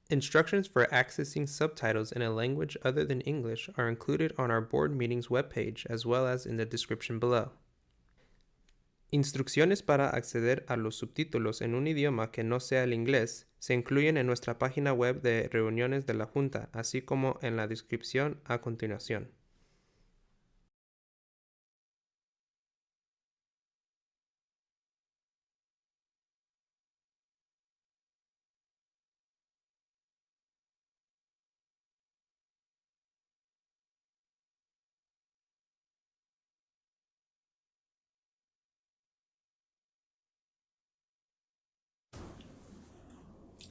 Instructions for accessing subtitles in a language other than English are included on our board meetings webpage as well as in the description below. Instrucciones para acceder a los subtítulos en un idioma que no sea el inglés se incluyen en nuestra página web de reuniones de la Junta, así como en la descripción a continuación.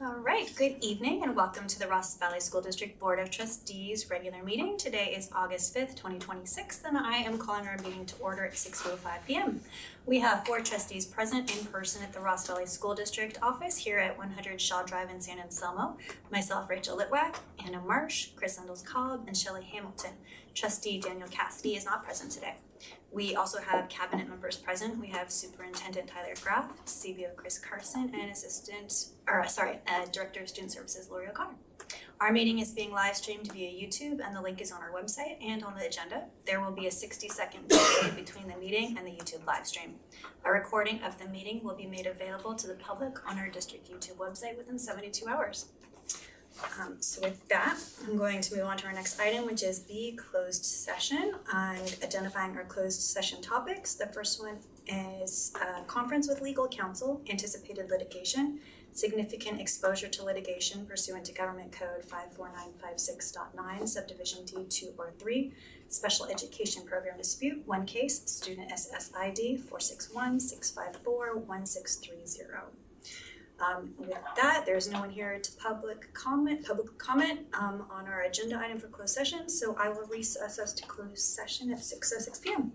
All right, good evening and welcome to the Ross Valley School District Board of Trustees regular meeting. Today is August 5th, 2026, and I am calling our meeting to order at 6:05 p.m. We have 4 trustees present in person at the Ross Valley School District office here at 100 Shaw Drive in San Anselmo. Myself, Rachel Litwack, Anna Marsh, Chris Endles-Cobb, and Shelley Hamilton. Trustee Daniel Cassidy is not present today. We also have cabinet members present. We have Superintendent Tyler Graff, CBO Chris Carson, and Director of Student Services Lori O'Connor. Our meeting is being live streamed via YouTube, and the link is on our website and on the agenda. There will be a 60-second delay between the meeting and the YouTube live stream. A recording of the meeting will be made available to the public on our district YouTube website within 72 hours. So with that, I'm going to move on to our next item, which is the closed session and identifying our closed session topics. The first one is conference with legal counsel, anticipated litigation, significant exposure to litigation pursuant to Government Code 54956.9, Subdivision D 2 or 3, special education program dispute, one case, student SSID 461-654-1630. With that, there's no one here to public comment on our agenda item for closed session, so I will recess us to closed session at 6:06 p.m.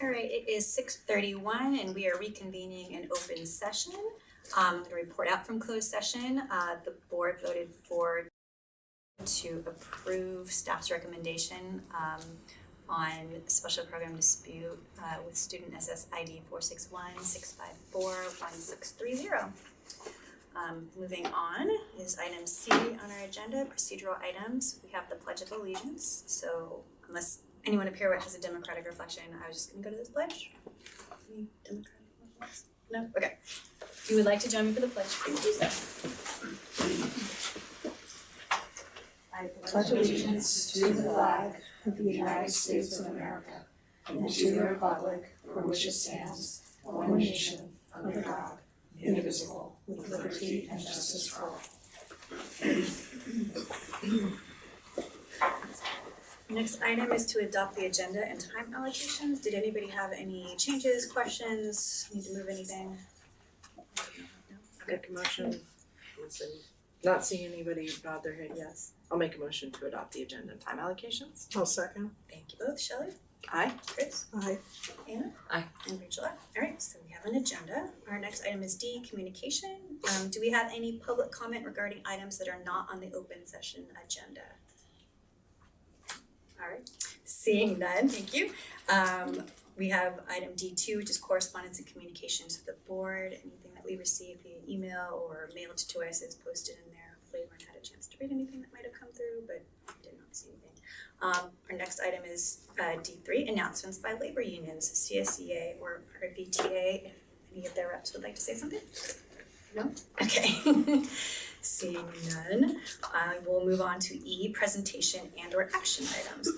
All right, it is 6:31 and we are reconvening in open session. I'm going to report out from closed session. The board voted to approve staff's recommendation on special program dispute with student SSID 461-654-1630. Moving on is item C on our agenda, procedural items. We have the Pledge of Allegiance. So unless anyone up here has a democratic reflection, I was just going to go to this pledge. Any democratic reflections? No? Okay. If you would like to join me for the pledge, please do so. I pledge allegiance to the flag of the United States of America and to the republic for which it stands, one nation, under God, indivisible, with liberty and justice for all. Next item is to adopt the agenda and time allocations. Did anybody have any changes, questions, need to move anything? No? Okay. Make a motion. Not seeing anybody nod their head yes. I'll make a motion to adopt the agenda and time allocations. I'll second. Thank you both. Shelley? Aye. Chris? Aye. Anna? Aye. And Rachel? Aye. All right, so we have an agenda. Our next item is D, communication. Do we have any public comment regarding items that are not on the open session agenda? All right, seeing none, thank you. We have item D2, which is correspondence and communications to the board. Anything that we received via email or mailed to us is posted in there. Hopefully everyone had a chance to read anything that might have come through, but I did not see anything. Our next item is D3, announcements by labor unions, CSEA or RVTA, if any of their reps would like to say something. No? Okay. Seeing none, I will move on to E, presentation and or action items.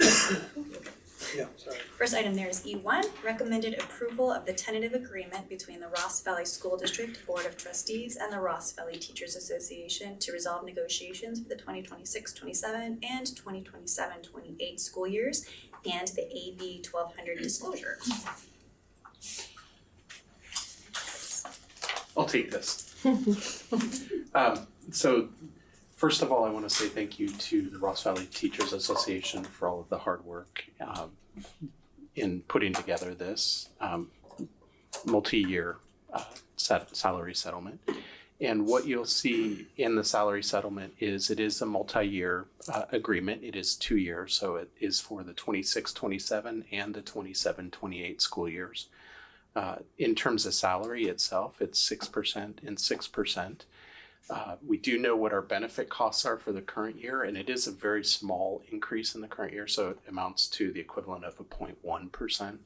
Yeah, sorry. First item there is E1, recommended approval of the tentative agreement between the Ross Valley School District Board of Trustees and the Ross Valley Teachers Association to resolve negotiations for the 2026-27 and 2027-28 school years and the AB 1200 disclosure. I'll take this. So first of all, I want to say thank you to the Ross Valley Teachers Association for all of the hard work in putting together this multi-year salary settlement. And what you'll see in the salary settlement is it is a multi-year agreement. It is 2 years, so it is for the 26-27 and the 27-28 school years. In terms of salary itself, it's 6% and 6%. We do know what our benefit costs are for the current year, and it is a very small increase in the current year, so it amounts to the equivalent of a 0.1%,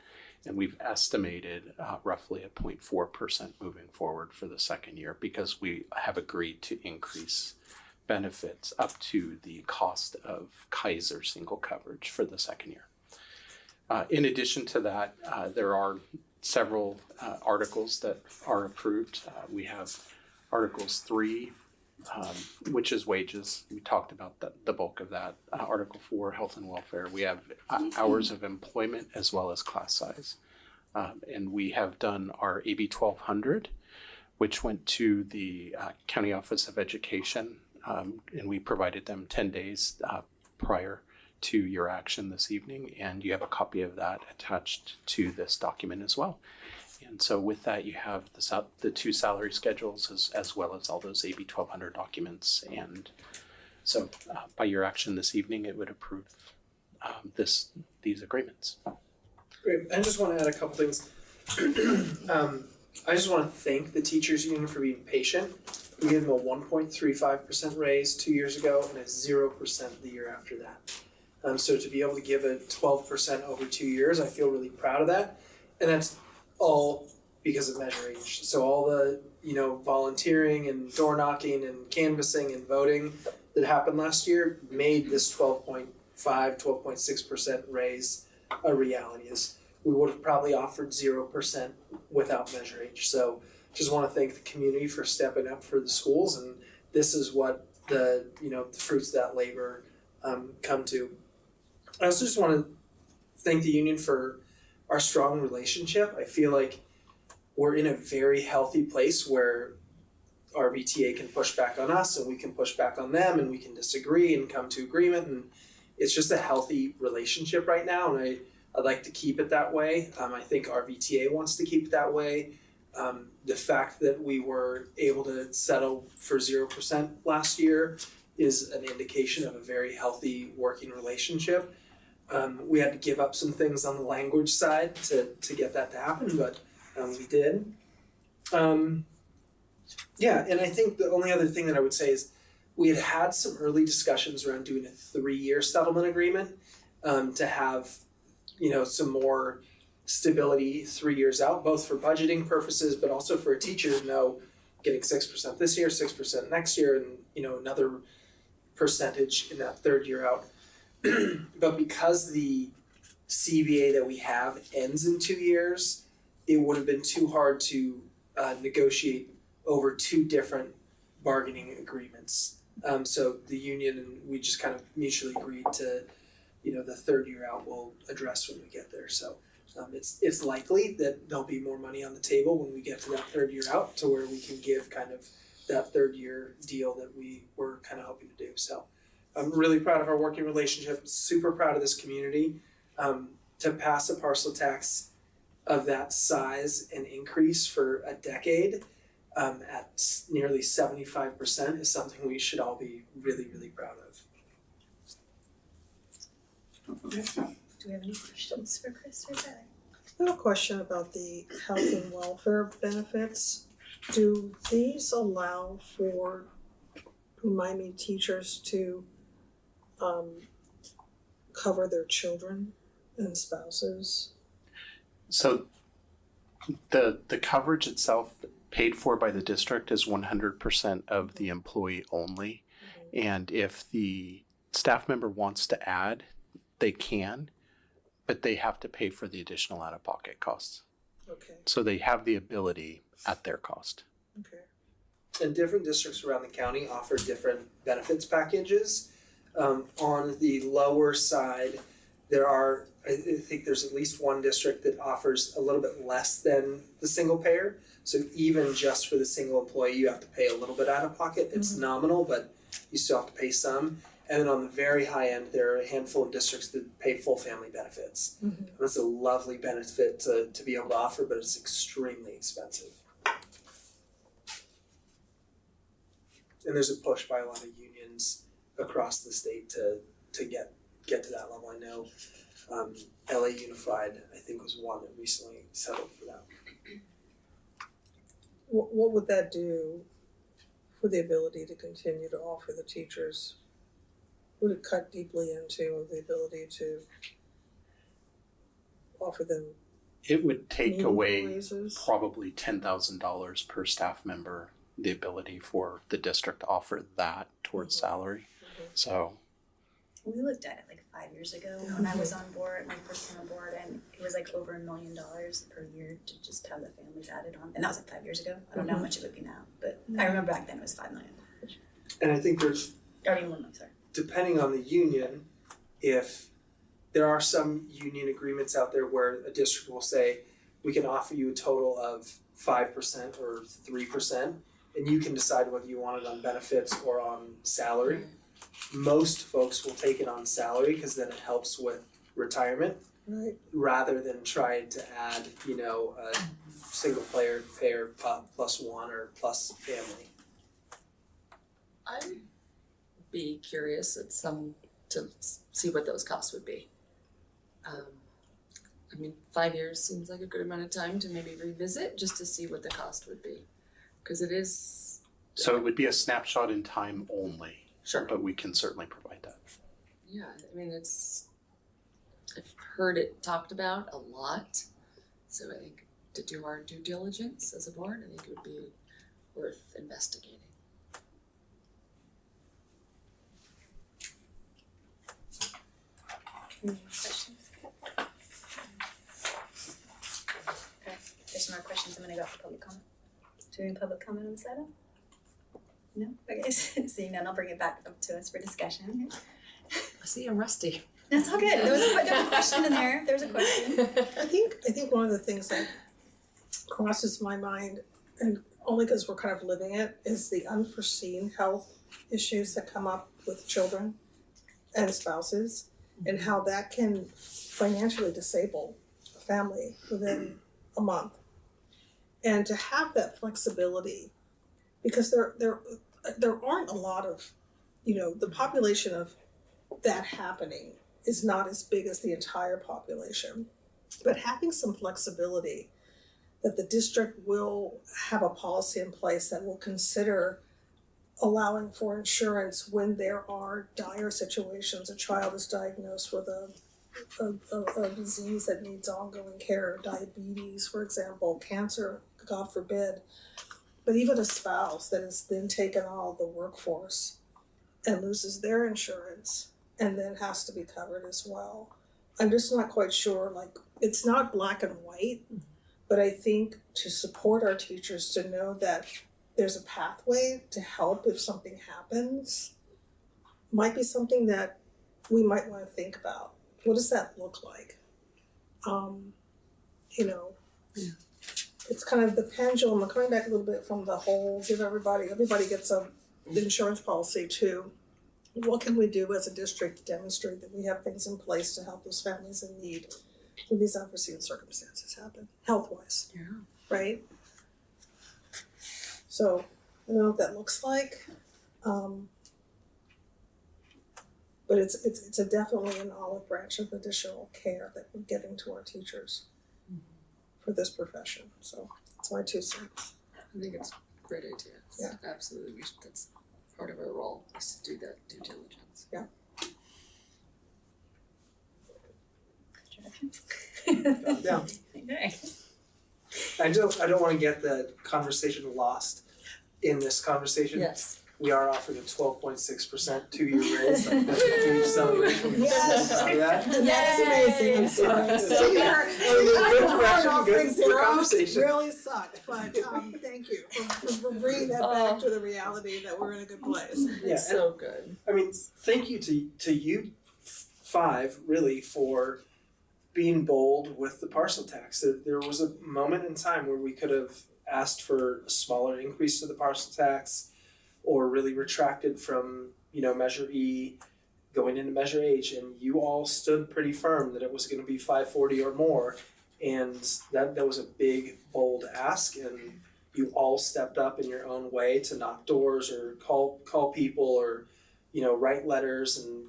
and we've estimated roughly a 0.4% moving forward for the second year because we have agreed to increase benefits up to the cost of Kaiser single coverage for the second year. In addition to that, there are several articles that are approved. We have Articles 3, which is wages. We talked about the bulk of that. Article 4, health and welfare. We have hours of employment as well as class size. And we have done our AB 1200, which went to the County Office of Education, and we provided them 10 days prior to your action this evening, and you have a copy of that attached to this document as well. And so with that, you have the two salary schedules as well as all those AB 1200 documents. And so by your action this evening, it would approve these agreements. Great. I just want to add a couple things. I just want to thank the teachers union for being patient. We gave them a 1.35% raise 2 years ago and a 0% the year after that. So to be able to give a 12% over 2 years, I feel really proud of that. And that's all because of Measure H. So all the, volunteering and door knocking and canvassing and voting that happened last year made this 12.6% raise a reality. We would have probably offered 0% without Measure H. So just want to thank the community for stepping up for the schools, and this is what the fruits of that labor come to. I also just want to thank the union for our strong relationship. I feel like we're in a very healthy place where our VTA can push back on us and we can push back on them and we can disagree and come to agreement, and it's just a healthy relationship right now, and I'd like to keep it that way. I think our VTA wants to keep it that way. The fact that we were able to settle for 0% last year is an indication of a very healthy working relationship. We had to give up some things on the language side to get that to happen, but we did. Yeah, and I think the only other thing that I would say is we had some early discussions around doing a 3-year settlement agreement to have, some more stability 3 years out, both for budgeting purposes, but also for a teacher to know getting 6% this year, 6% next year, and another percentage in that 3rd year out. But because the CBA that we have ends in 2 years, it would have been too hard to negotiate over 2 different bargaining agreements. So the union and we just kind of mutually agreed to, the 3rd year out we'll address when we get there. So it's likely that there'll be more money on the table when we get to that 3rd year out to where we can give kind of that 3rd year deal that we were kind of hoping to do. So I'm really proud of our working relationship, super proud of this community. To pass a parcel tax of that size and increase for a decade at nearly 75% is something we should all be really, really proud of. Do we have any questions for Chris or Sarah? I have a question about the health and welfare benefits. Do these allow for, remind me, teachers to cover their children and spouses? So the coverage itself paid for by the district is 100% of the employee only. And if the staff member wants to add, they can, but they have to pay for the additional out-of-pocket costs. Okay, So they have the ability at their cost. okay. And different districts around the county offer different benefits packages. On the lower side, I think there's at least one district that offers a little bit less than the single payer. So even just for the single employee, you have to pay a little bit out of pocket. It's nominal, but you still have to pay some. And then on the very high end, there are a handful of districts that pay full family benefits. Mm-hmm. That's a lovely benefit to be able to offer, but it's extremely expensive. And there's a push by a lot of unions across the state to get to that level. I know LA Unified, I think, was one that recently settled for that. What would that do for the ability to continue to offer the teachers? Would it cut deeply into the ability to offer them It would take meaningful away raises? probably $10,000 per staff member, the ability for the district to offer that towards salary. So We looked at it like 5 years ago when I was on board, my first time on board, and it was like over $1 million per year to just have the families added on. And that was like 5 years ago. I don't know how much it would be now, but I remember back then it was $5 million. And I think there's, Or even 1 million, sorry. depending on the union, if there are some union agreements out there where a district will say, we can offer you a total of 5% or 3%, and you can decide whether you want it on benefits or on salary. Most folks will take it on salary because then it helps with retirement Right. rather than trying to add, a single payer plus one or plus family. I'd be curious to see what those costs would be. 5 years seems like a good amount of time to maybe revisit just to see what the cost would be. Because it is. So it would be a snapshot in time only. Sure. But we can certainly provide that. Yeah, I've heard it talked about a lot. So I think to do our due diligence as a board, I think it would be worth investigating. Any questions? Okay, if there's no more questions, I'm gonna go for public comment. Do we have any public comment on this item? No? Okay, seeing none, I'll bring it back up to us for discussion. I see I'm rusty. That's all good. There was a question in there. There's a question. I think one of the things that crosses my mind, and only because we're kind of living it, is the unforeseen health issues that come up with children and spouses. and how that can financially disable a family within a month. And to have that flexibility, because there aren't a lot of, the population of that happening is not as big as the entire population. But having some flexibility that the district will have a policy in place that will consider allowing for insurance when there are dire situations. A child is diagnosed with a disease that needs ongoing care, diabetes, for example, cancer, God forbid. But even a spouse that has been taken out of the workforce and loses their insurance and then has to be covered as well. I'm just not quite sure, it's not black and white, but I think to support our teachers to know that there's a pathway to help if something happens might be something that we might want to think about. What does that look like? It's kind of the pendulum. I'm coming back a little bit from the whole everybody gets the insurance policy too. What can we do as a district to demonstrate that we have things in place to help those families in need when these unforeseen circumstances happen, health-wise, right? So I don't know what that looks like, but it's definitely an olive branch of additional care that we're giving to our teachers for this profession. So that's my 2 cents. I think it's a great idea. Yeah. Absolutely, that's part of our role, is to do that due diligence. Yeah. Yeah. Okay. I don't want to get the conversation lost in this conversation. Yes. We are offering a 12.6% 2-year raise. Huge celebration. Yes. That. That is amazing. I'm sorry. So good conversation. really sucked, but thank you for bringing that back to the reality that we're in a good place. Yeah, It's so good. I mean, thank you to you 5 really for being bold with the parcel tax. There was a moment in time where we could have asked for a smaller increase to the parcel tax, or really retracted from Measure E going into Measure H, and you all stood pretty firm that it was going to be 540 or more, and that was a big bold ask, and you all stepped up in your own way to knock doors or call people or write letters and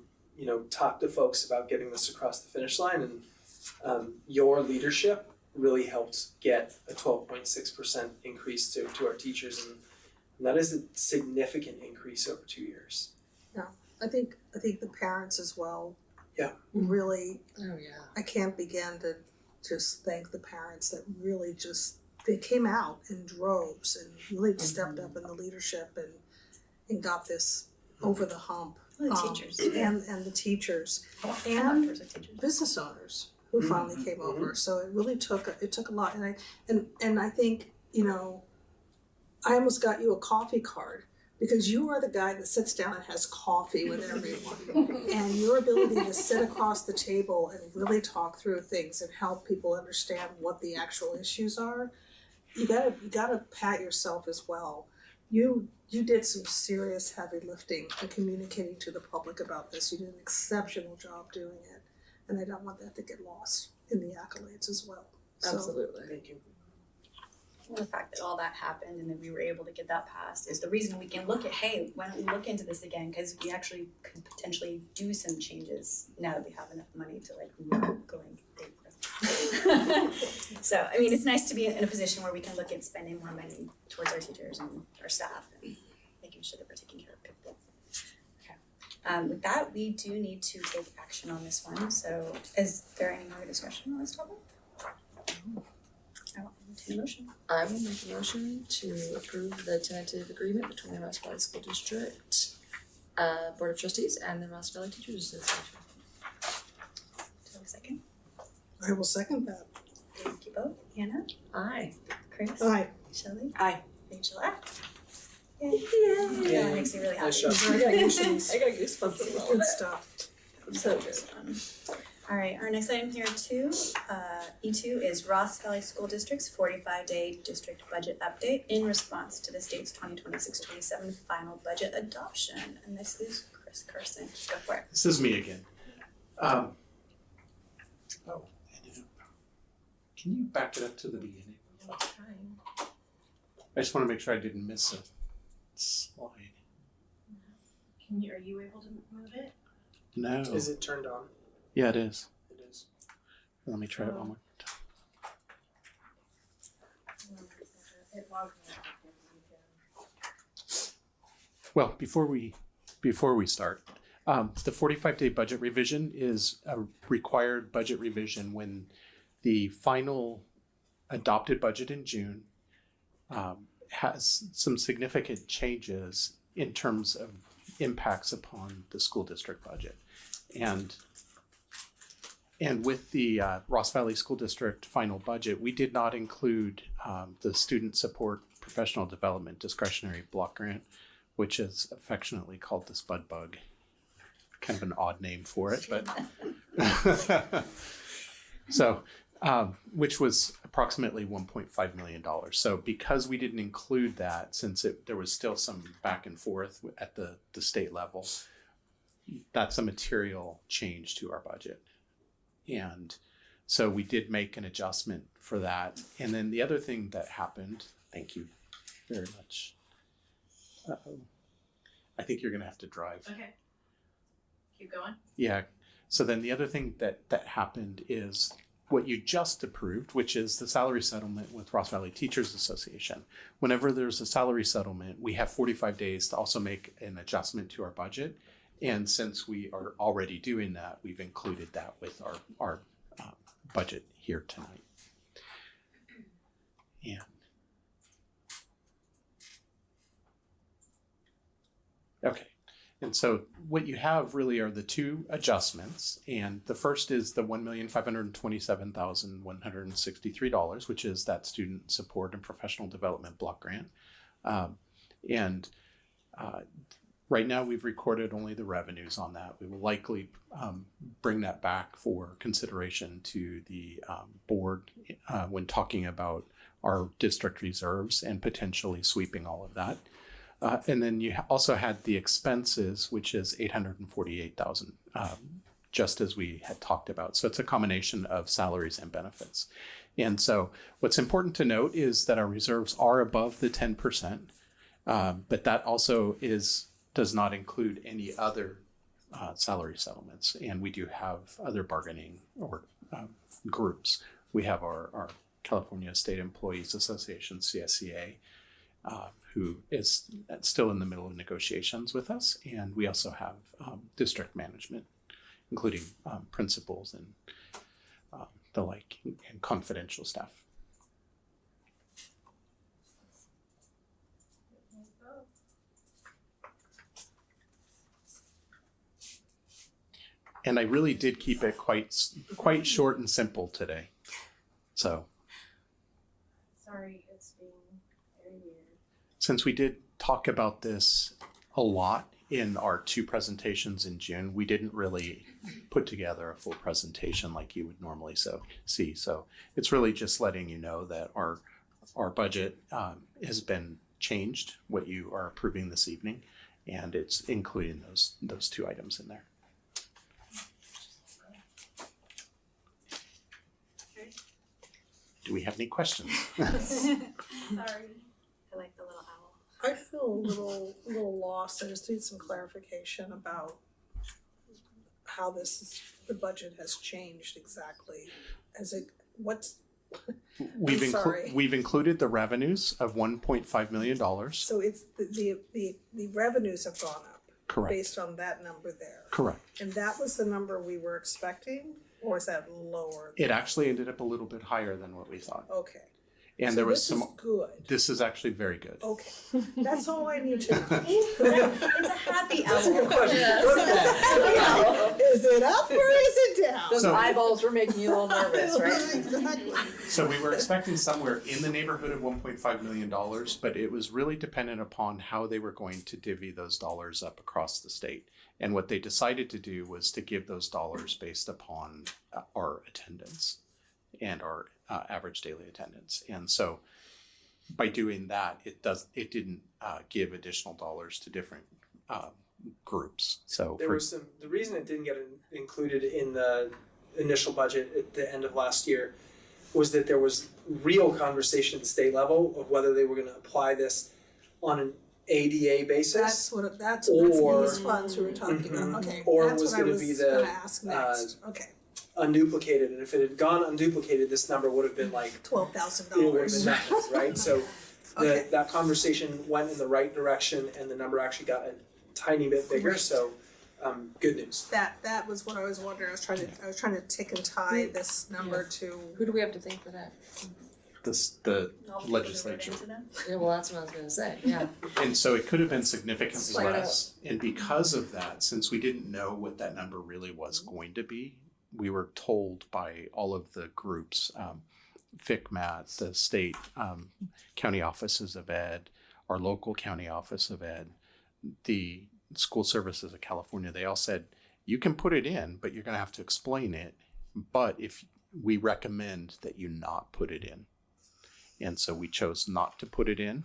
talk to folks about getting this across the finish line, and your leadership really helped get a 12.6% increase to our teachers, and that is a significant increase over 2 years. I think the parents as well. Yeah. Really, Oh, yeah. I can't begin to just thank the parents that really they came out in droves and really stepped up in the leadership and got this over the hump. The teachers. And the teachers and business owners who finally came over. So it really took a lot, and I think I almost got you a coffee card because you are the guy that sits down and has coffee with everyone. And your ability to sit across the table and really talk through things and help people understand what the actual issues are, you gotta pat yourself as well. You did some serious heavy lifting and communicating to the public about this. You did an exceptional job doing it. And I don't want that to get lost in the accolades as well. So, Absolutely. Thank you. Well, the fact that all that happened and then we were able to get that passed is the reason we can look at, hey, why don't we look into this again? Because we actually could potentially do some changes now that we have enough money to move going. So, I mean, it's nice to be in a position where we can look at spending more money towards our teachers and our staff and making sure that we're taking care of people. Okay. With that, we do need to take action on this one. So, is there any more discussion on this topic? I will entertain a motion. I will make a motion to approve the tentative agreement between the Ross Valley School District Board of Trustees and the Ross Valley Teachers Association. Do I have a second? I will second that. Thank you both. Hannah? Aye. Chris? Aye. Shelley? Aye. Rachel? Aye. Yay. Yeah. That makes me really happy. Nice job. Congratulations. I got goosebumps a little Good bit. stuff. So good. All right, our next item here E2 is Ross Valley School District's 45-day district budget update in response to the state's 2026-27 final budget adoption. And this is Chris Carson. Go for it. This is me again. Oh, can you back it up to the beginning? I just want to make sure I didn't miss a slide. Are you able to move it? No. Is it turned on? Yeah, it is. It is. Let me try it one more time. Well, before we start, the 45-day budget revision is a required budget revision when the final adopted budget in June has some significant changes in terms of impacts upon the school district budget. And with the Ross Valley School District final budget, we did not include the Student Support Professional Development Discretionary Block Grant, which is affectionately called the Spud Bug. Kind of an odd name for it, but so which was approximately $1.5 million. So because we didn't include that, since there was still some back and forth at the state level, that's a material change to our budget. And so we did make an adjustment for that. And then the other thing that happened, thank you very much. I think you're gonna have to drive. Okay. Keep going. Yeah. So then the other thing that happened is what you just approved, which is the salary settlement with Ross Valley Teachers Association. Whenever there's a salary settlement, we have 45 days to also make an adjustment to our budget. And since we are already doing that, we've included that with our budget here tonight. And okay. And so what you have really are the two adjustments. And the first is the $1,527,163, which is that student support and professional development block grant. Right now we've recorded only the revenues on that. We will likely bring that back for consideration to the board when talking about our district reserves and potentially sweeping all of that. And then you also had the expenses, which is $848,000, just as we had talked about. So it's a combination of salaries and benefits. And so what's important to note is that our reserves are above the 10%, but that also does not include any other salary settlements. And we do have other bargaining or groups. We have our California State Employees Association, CSCA, who is still in the middle of negotiations with us. And we also have district management, including principals and the like, and confidential staff. And I really did keep it quite short and simple today. So. Sorry, it's being very weird. Since we did talk about this a lot in our two presentations in June, we didn't really put together a full presentation like you would normally see. So it's really just letting you know that our budget has been changed, what you are approving this evening, and it's including those two items in there. Do we have any questions? Sorry. I like the little owl. I feel a little lost. I just need some clarification about how the budget has changed exactly. We've included the revenues of $1.5 million. So it's the revenues have gone up. Correct. Based on that number there. Correct. And that was the number we were expecting, or is that lower? It actually ended up a little bit higher than what we thought. Okay. And so there was this some. Is good. This is actually very good. Okay, that's all I need to know. It's a happy owl. Is it up or is it down? Those eyeballs were making you a little nervous, right? Exactly. So we were expecting somewhere in the neighborhood of $1.5 million, but it was really dependent upon how they were going to divvy those dollars up across the state. And what they decided to do was to give those dollars based upon our attendance and our average daily attendance. And so by doing that, it didn't give additional dollars to different groups. So There was the reason it didn't get included in the initial budget at the end of last year was that there was real conversation at the state level of whether they were going to apply this on an ADA basis. That's Or- these funds we were talking about, okay, Or that's was what I gonna was be the, gonna ask next, okay, unduplicated, and if it had gone unduplicated, this number would have been like, $12,000. it would have been nothing, right? So Okay. that conversation went in the right direction and the number actually got a tiny bit bigger, so good news. That was what I was wondering, I was trying to tick and tie this number to, Who do we have to thank for that? the All the legislature. people that wrote into them. Yeah, well, that's what I was gonna say, yeah. And so it could have been significantly Slide it less. And because of that, since we didn't know what that number really was going to be, we were told by all of the groups, FICMAT, the state county offices of ed, our local county office of ed, the school services of California, they all said, you can put it in, but you're gonna have to explain it. But if we recommend that you not put it in. And so we chose not to put it in.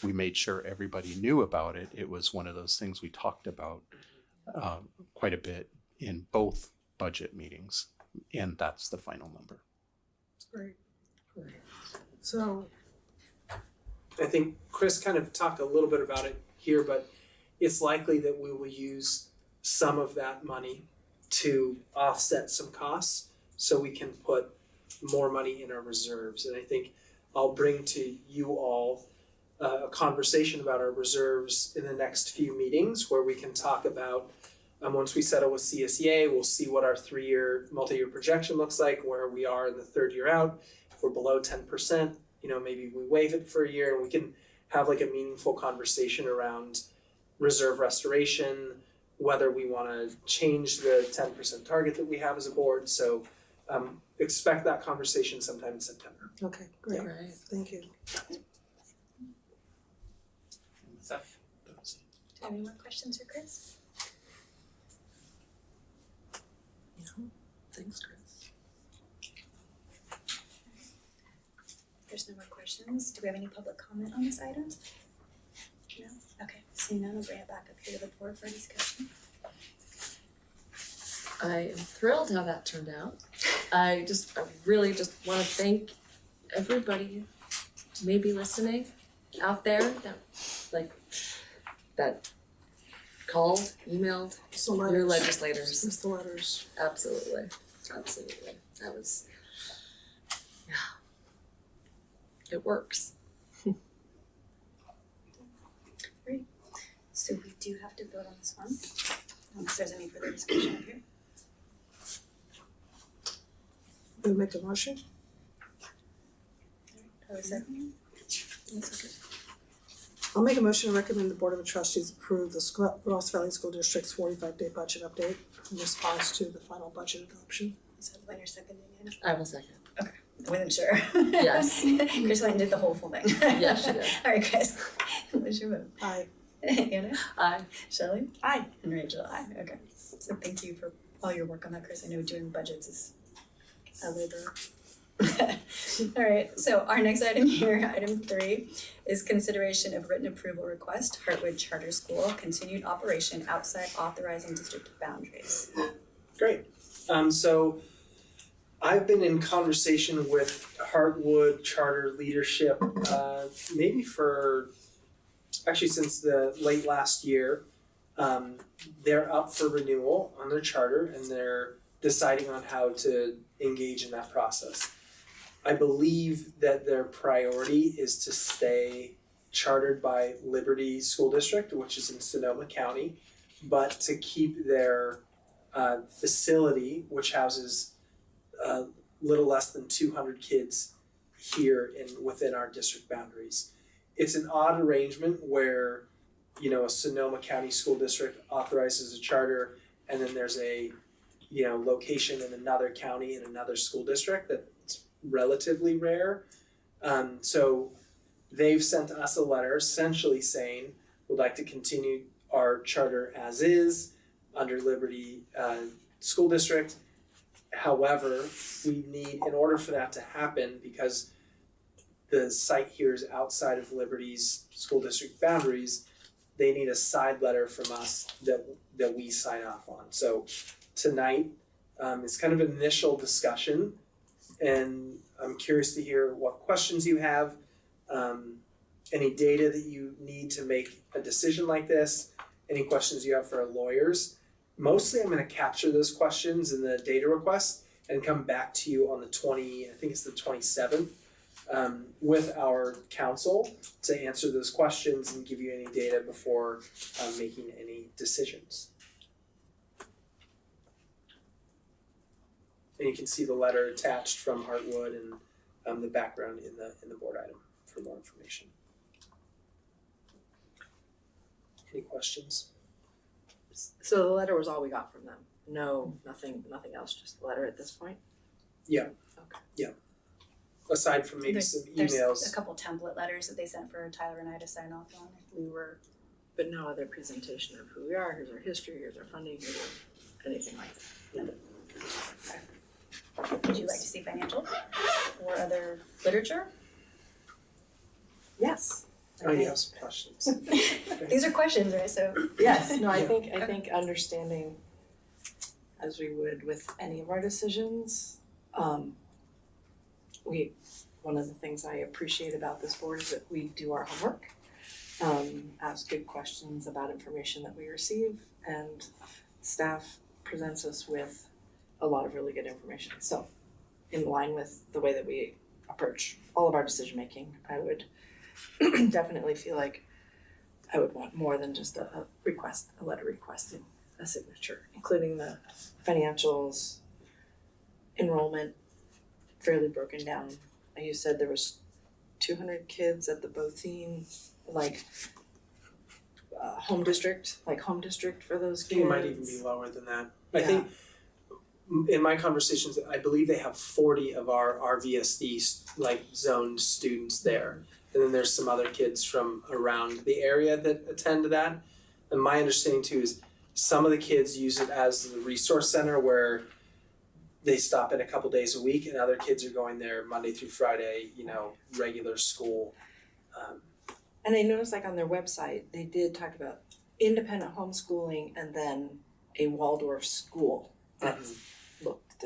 We made sure everybody knew about it. It was one of those things we talked about quite a bit in both budget meetings. And that's the final number. great. So, I think Chris kind of talked a little bit about it here, but it's likely that we will use some of that money to offset some costs so we can put more money in our reserves. And I think I'll bring to you all a conversation about our reserves in the next few meetings where we can talk about, once we settle with CSEA, we'll see what our 3-year, multi-year projection looks like, where we are in the 3rd year out. If we're below 10%, maybe we waive it for a year and we can have like a meaningful conversation around reserve restoration, whether we want to change the 10% target that we have as a board. So expect that conversation sometime in September. okay, great, Right. thank you. Do you have any more questions for Chris? Thanks, Chris. There's no more questions. Do we have any public comment on this item? No? Okay, seeing none, I'll bring it back up here to the board for discussion. I am thrilled how that turned out. I really just wanna thank everybody maybe listening out there that called, emailed Just the your letters, legislators. just the letters. Absolutely. That was, yeah. It works. So we do have to vote on this one, unless there's any further discussion up here. We make a motion? Who is that? I'll make a motion to recommend the Board of Trustees approve the Ross Valley School District's 45-day budget update in response to the final budget adoption. Is that when you're seconding it? I will second. I wasn't sure. Yes. Chris went and did the whole full thing. Yes, she did. Alright, Chris, what's your vote? Aye. Anna? Aye. Shelley? Aye. And Rachel, aye, okay. So thank you for all your work on that, Chris. I know doing budgets is a labor. Alright, so our next item here, item 3, is consideration of written approval request, Hartwood Charter School, continued operation outside authorizing district boundaries. Great. So I've been in conversation with Hartwood Charter leadership maybe since the late last year. They're up for renewal on their charter and they're deciding on how to engage in that process. I believe that their priority is to stay chartered by Liberty School District, which is in Sonoma County, but to keep their facility, which houses a little less than 200 kids here within our district boundaries. It's an odd arrangement where, a Sonoma County School District authorizes a charter and then there's a, location in another county in another school district that's relatively rare. So they've sent us a letter essentially saying, we'd like to continue our charter as is under Liberty School District. However, we need, in order for that to happen, because the site here is outside of Liberty's school district boundaries, they need a side letter from us that we sign off on. So tonight, it's kind of an initial discussion, and I'm curious to hear what questions you have, any data that you need to make a decision like this, any questions you have for our lawyers. Mostly I'm gonna capture those questions in the data request and come back to you on the 27th, with our counsel to answer those questions and give you any data before making any decisions. And you can see the letter attached from Heartwood and the background in the board item for more information. Any questions? So the letter was all we got from them? No, nothing else, just the letter at this point? Yeah. Okay. Yeah. Aside from maybe some There's emails. a couple template letters that they sent for Tyler and I to sign off on if we were. But no other presentation of who we are, here's our history, here's our funding, here's anything like that. Would you like to see financial or other literature? Yes. Oh, you have some questions. These are questions, right? So Yes, no, I think understanding, as we would with any of our decisions, one of the things I appreciate about this board is that we do our homework, ask good questions about information that we receive, and staff presents us with a lot of really good information. So, in line with the way that we approach all of our decision making, I would definitely feel like I would want more than just a letter requesting a signature, including the financials, enrollment, fairly broken down. You said there was 200 kids at the Bothine, home district for those kids. It might even be lower than that. I Yeah. think in my conversations, I believe they have 40 of our RVSD zoned students there. And then there's some other kids from around the area that attend that. And my understanding too is some of the kids use it as the resource center where they stop in a couple days a week, and other kids are going there Monday through Friday, regular school. And I noticed on their website, they did talk about independent homeschooling and then a Waldorf school that looked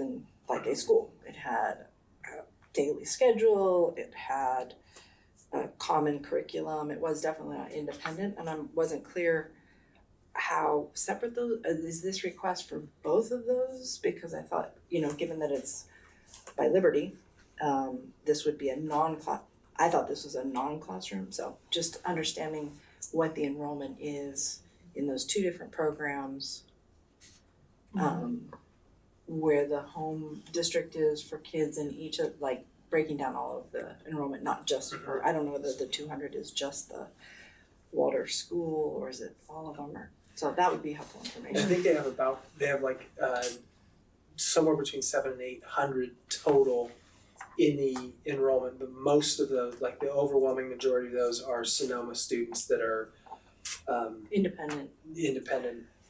like a school. It had a daily schedule, it had a common curriculum, it was definitely not independent, and I wasn't clear how separate those, is this request for both of those? Because I thought, given that it's by Liberty, this would be I thought this was a non-classroom, so just understanding what the enrollment is in those two different programs, where the home district is for kids in each of, breaking down all of the enrollment, not just for, I don't know whether the 200 is just the Waldorf school or is it all of them, so that would be helpful information. I think they have somewhere between 700 and 800 total in the enrollment, but most of those, the overwhelming majority of those are Sonoma students that are Independent.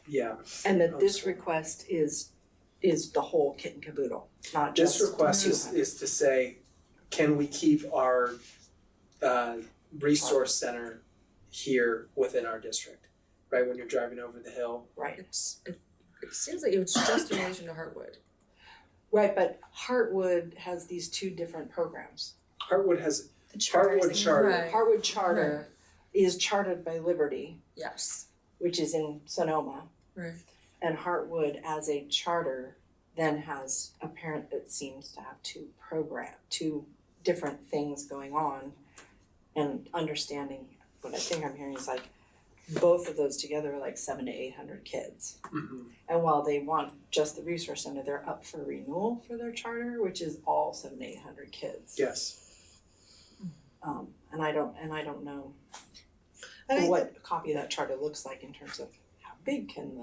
Yeah. And that this request is the whole kit and caboodle, not just. This request is to say, can we keep our resource center here within our district, right, when you're driving over the hill? Right. It seems like it was just in relation to Heartwood. Right, but Heartwood has these two different programs. Heartwood has the charter. Heartwood charter. Right. Heartwood Charter is chartered by Liberty, Yes. which is in Sonoma. Right. And Heartwood as a charter then has a parent that seems to have two different things going on, and understanding what I think I'm hearing is both of those together are 700 to 800 kids. Mm-hmm. And while they want just the resource center, they're up for renewal for their charter, which is all 700 to 800 kids. Yes. And I don't know what a copy of that charter looks like in terms of how big can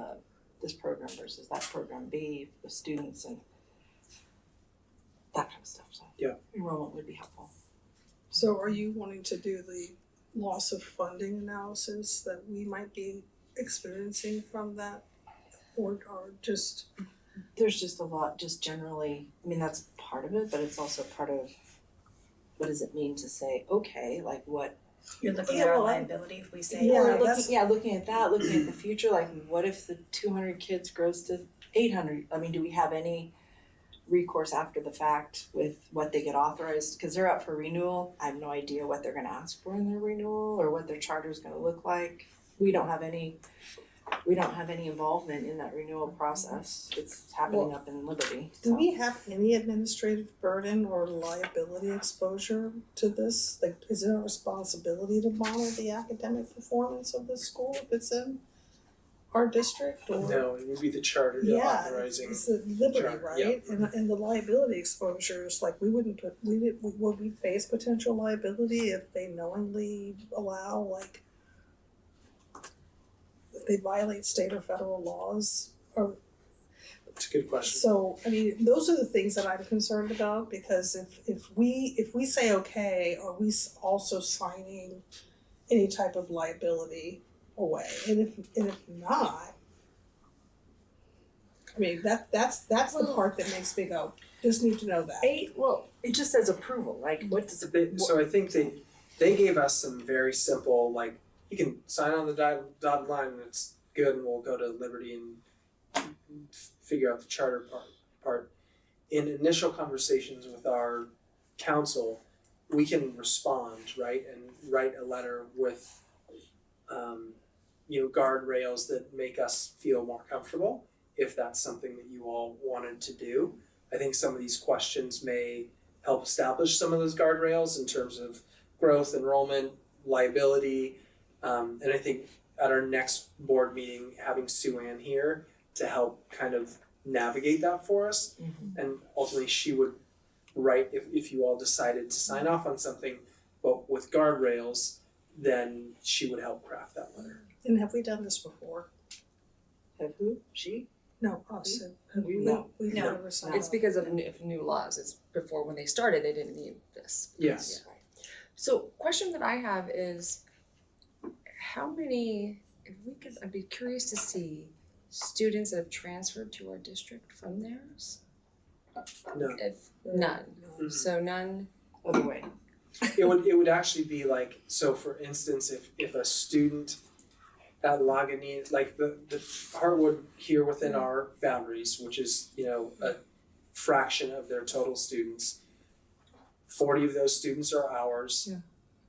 this program versus that program be for the students and that kind of stuff. So enrollment would be helpful. So are you wanting to do the loss of funding analysis that we might be experiencing from that, or just? There's just a lot, just generally, that's part of it, but it's also part of what does it mean to say, okay, what You're looking Yeah, at our well, liability if we say. Yeah, Or that's- looking at that, looking at the future, like what if the 200 kids grows to 800? I mean, do we have any recourse after the fact with what they get authorized? Because they're up for renewal. I have no idea what they're gonna ask for in their renewal or what their charter is gonna look like. We don't have any involvement in that renewal process. It's happening up in Liberty. Do we have any administrative burden or liability exposure to this? Like, is it our responsibility to monitor the academic performance of the school if it's in our district or? No, it would be the charter Yeah, authorizing. it's the liberty, Charter, right? And the liability exposures, like would we face potential liability if they knowingly allow, like, if they violate state or federal laws? Or It's a good question. so, I mean, those are the things that I'm concerned about, because if we say okay, are we also signing any type of liability away? And if not, I mean, that's the part that makes me go, just need to know that. Well, it just says approval, like what does So I think they gave us some very simple, like, you can sign on the dotted line and it's good, and we'll go to Liberty and figure out the charter part. In initial conversations with our council, we can respond, right, and write a letter with guardrails that make us feel more comfortable, if that's something that you all wanted to do. I think some of these questions may help establish some of those guardrails in terms of growth, enrollment, liability. And I think at our next board meeting, having Sue Ann here to help kind of navigate that for us. And ultimately she would write, if you all decided to sign off on something, but with guardrails, then she would help craft that letter. And have we done this before? have who? She? No, us. Have we? No. We've No. never signed It's off. because of new laws. It's before when they started, they didn't need this. Yes. Yeah. So question that I have is, how many, I'd be curious to see students that have transferred to our district from theirs? No. If none, Mhm. so none, Other way. It would actually be like, so for instance, if a student at Lagunitas, like the Hartwood here within our boundaries, which is, a fraction of their total students, 40 of those students are ours. Yeah.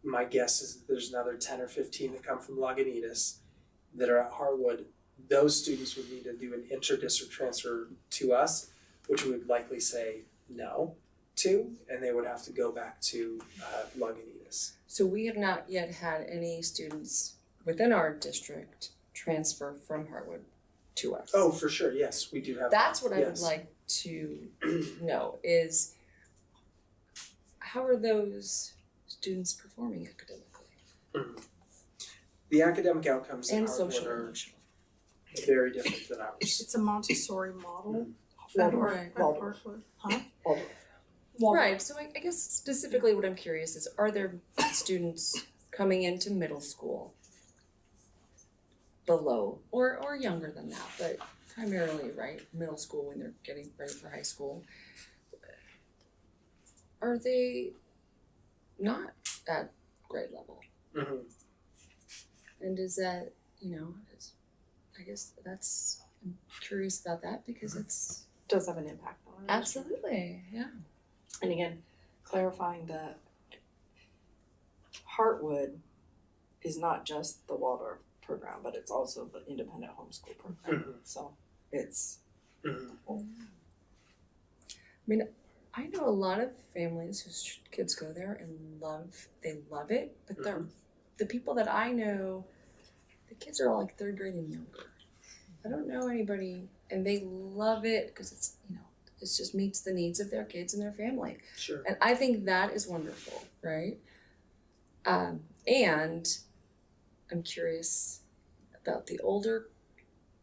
My guess is that there's another 10 or 15 that come from Lagunitas that are at Hartwood. Those students would need to do an inter-district transfer to us, which we would likely say no to, and they would have to go back to Lagunitas. so we have not yet had any students within our district transfer from Hartwood to us. Oh, for sure, yes, we do have. That's what I would yes. like to know is, how are those students performing academically The academic outcomes in and Hartwood social are emotional? very different than ours. It's a Montessori model. Waldorf. At Hartwood. Huh? Waldorf. Waldorf. Right, so I guess specifically what I'm curious is, are there students coming into middle school below or younger than that, but primarily, right, middle school when they're getting ready for high school? Are they not at grade level? Mhm. And is that, I guess I'm curious about that because it's Does have an impact on it. absolutely, yeah. And again, clarifying that Hartwood is not just the Waldorf program, but it's also the independent homeschool program. So it's Mhm. I know a lot of families whose kids go there and they love it, but the people that I know, the kids are all like 3rd grade and younger. I don't know anybody, and they love it because it's, it just meets the needs of their kids and their family. Sure. And I think that is wonderful, right? And I'm curious about the older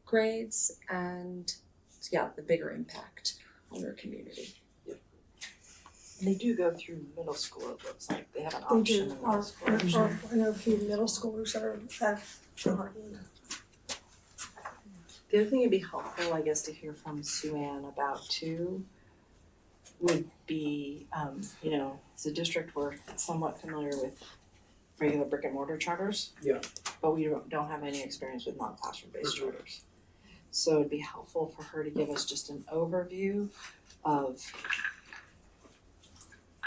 grades and, the bigger impact on their community. and they do go through middle school, it looks like. They have an They option do. in middle school. I know a few middle schoolers that are at Hartwood. The other thing it'd be helpful, I guess, to hear from Sue Ann about too would be, it's a district we're somewhat familiar with regular brick and mortar charters. Yeah. But we don't have any experience with non-classroom based charters. So it'd be helpful for her to give us just an overview of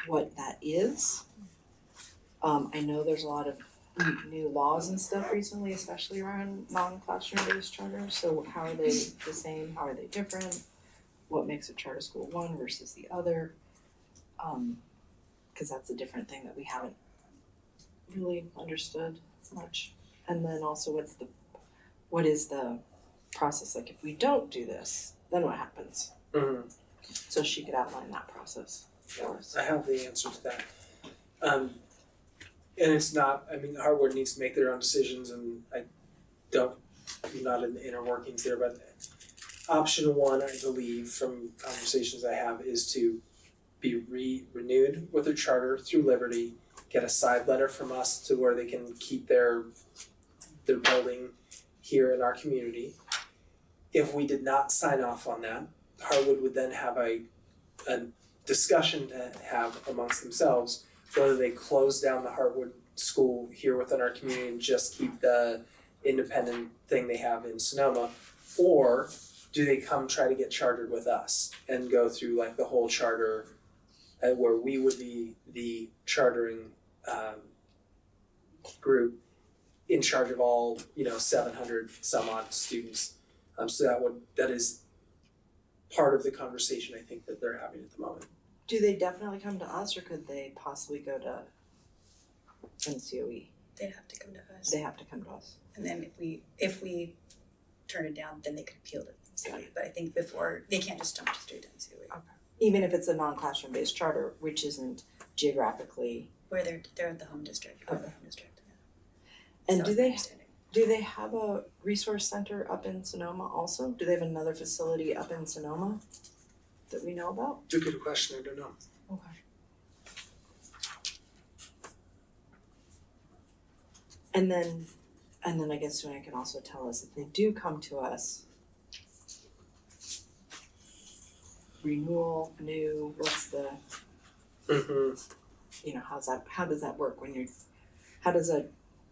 what that is. I know there's a lot of new laws and stuff recently, especially around non-classroom based charters. So how are they the same? How are they different? What makes a charter school one versus the other? Because that's a different thing that we haven't really understood much. And then also what is the process? Like if we don't do this, then what happens? Mm-hmm. So she could outline that process for us. I have the answer to that. And it's not, I mean, Harvard needs to make their own decisions, and I'm not in the inner workings there, but option one, I believe, from conversations I have, is to be renewed with their charter through Liberty, get a side letter from us to where they can keep their building here in our community. If we did not sign off on that, Harwood would then have a discussion to have amongst themselves whether they close down the Hartwood school here within our community and just keep the independent thing they have in Sonoma, or do they come try to get chartered with us and go through like the whole charter where we would be the chartering group in charge of all 700 some odd students. So that is part of the conversation I think that they're having at the moment. Do they definitely come to us, or could they possibly go to NCOE? They'd have to come to us. They have to come to us. And then if we turn it down, then they could appeal to NCOE. But I think before, they can't just jump straight to NCOE. Even if it's a non-classroom based charter, which isn't geographically. Where they're at the home district, or the home district. And So do that's my they understanding. do they have a resource center up in Sonoma also? Do they have another facility up in Sonoma that we know about? It's a good question, I don't know. Okay. And then I guess Joanne can also tell us if they do come to us, renewal, new, what's the, Mm-hmm. how does that work when how does a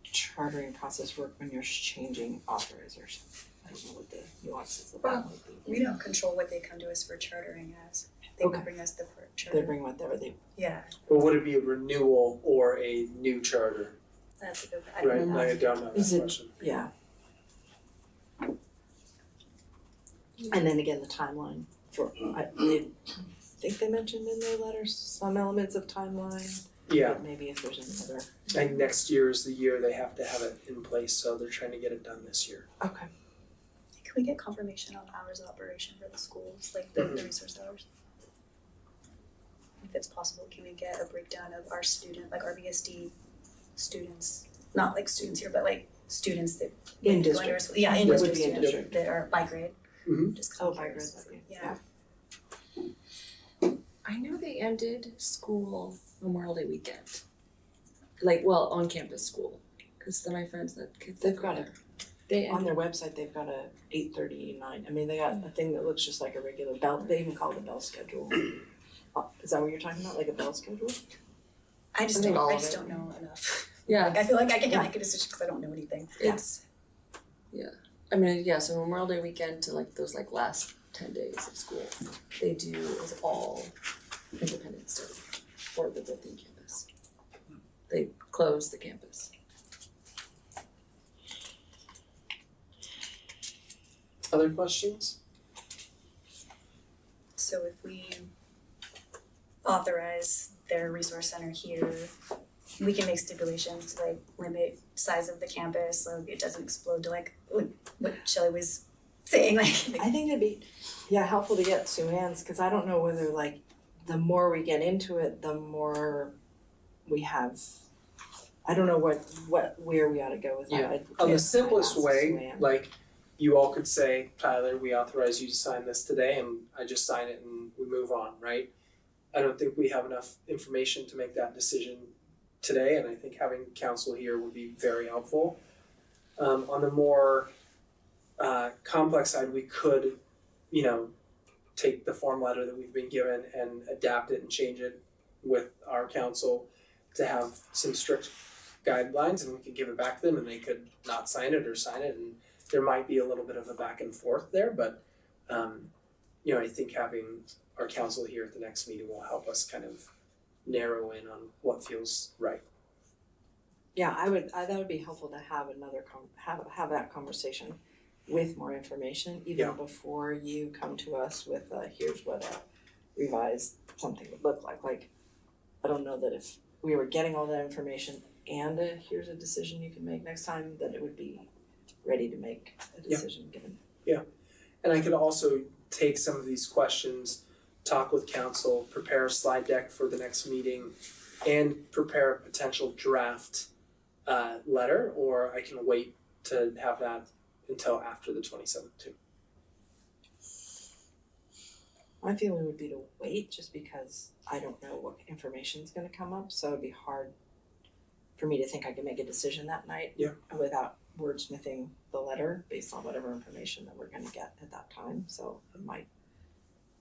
chartering process work when you're changing authorizers? I don't know what the nuances of that would be. We don't control what they come to us for chartering as. They Okay. will bring us the charter. They bring whatever they, Yeah, But would it be a renewal or a new charter? that's a good, I Right, don't know. I don't know Is that it- question. yeah. And then again, the timeline for, I think they mentioned in their letters some elements of timeline. Yeah, But maybe if there's another, I think next year is the year they have to have it in place, so they're trying to get it done this year. okay. Can we get confirmation on hours of operation for the schools, like the resource hours? If it's possible, can we get a breakdown of our student, like RVSD students, not like students here, but like students that In go into our district. school, yeah, in That district would be in students district. that are by grade. Mhm. Just Oh, kind of by curious. grade, Yeah. I know they ended school Memorial Day weekend. Like, well, on campus school, because my friends that kids that They've go got there. They On ended, their website, they've got a 8:30, 9. I mean, they got a thing that looks just like a regular bell. They even call it a bell schedule. Is that what you're talking about, like a bell schedule? I just I think don't, all I of just it. don't know enough. yeah, Like I feel like I can't make a decision because I don't know anything. it's, yeah. I mean, yeah, so Memorial Day weekend to like those like last 10 days of school, they do is all independent study for the Brooklyn campus. They close the campus. Other questions? So if we authorize their resource center here, we can make stipulations to like limit size of the campus so it doesn't explode to like what Shelley was saying, like I think it'd be, helpful to get Sue Ann's, because I don't know whether like the more we get into it, the more we have. I don't know where we ought to go with that. Yeah. I'd On the ask simplest Sue way, Ann. like you all could say, Tyler, we authorize you to sign this today, and I just sign it and we move on, right? I don't think we have enough information to make that decision today, and I think having counsel here would be very helpful. On the more complex side, we could, take the form letter that we've been given and adapt it and change it with our counsel to have some strict guidelines and we could give it back to them and they could not sign it or sign it, and there might be a little bit of a back and forth there, but I think having our counsel here at the next meeting will help us kind of narrow in on what feels right. Yeah, that would be helpful to have another have that conversation with more information, even before you come to us with here's what a revised something would look like. Like, I don't know that if we were getting all that information and here's a decision you can make next time, that it would be ready to make a decision given. And I could also take some of these questions, talk with counsel, prepare a slide deck for the next meeting, and prepare a potential draft letter, or I can wait to have that until after the 27th too. My feeling would be to wait, just because I don't know what information is going to come up, so it'd be hard for me to think I can make a decision that night without wordsmithing the letter based on whatever information that we're going to get at that time. So it might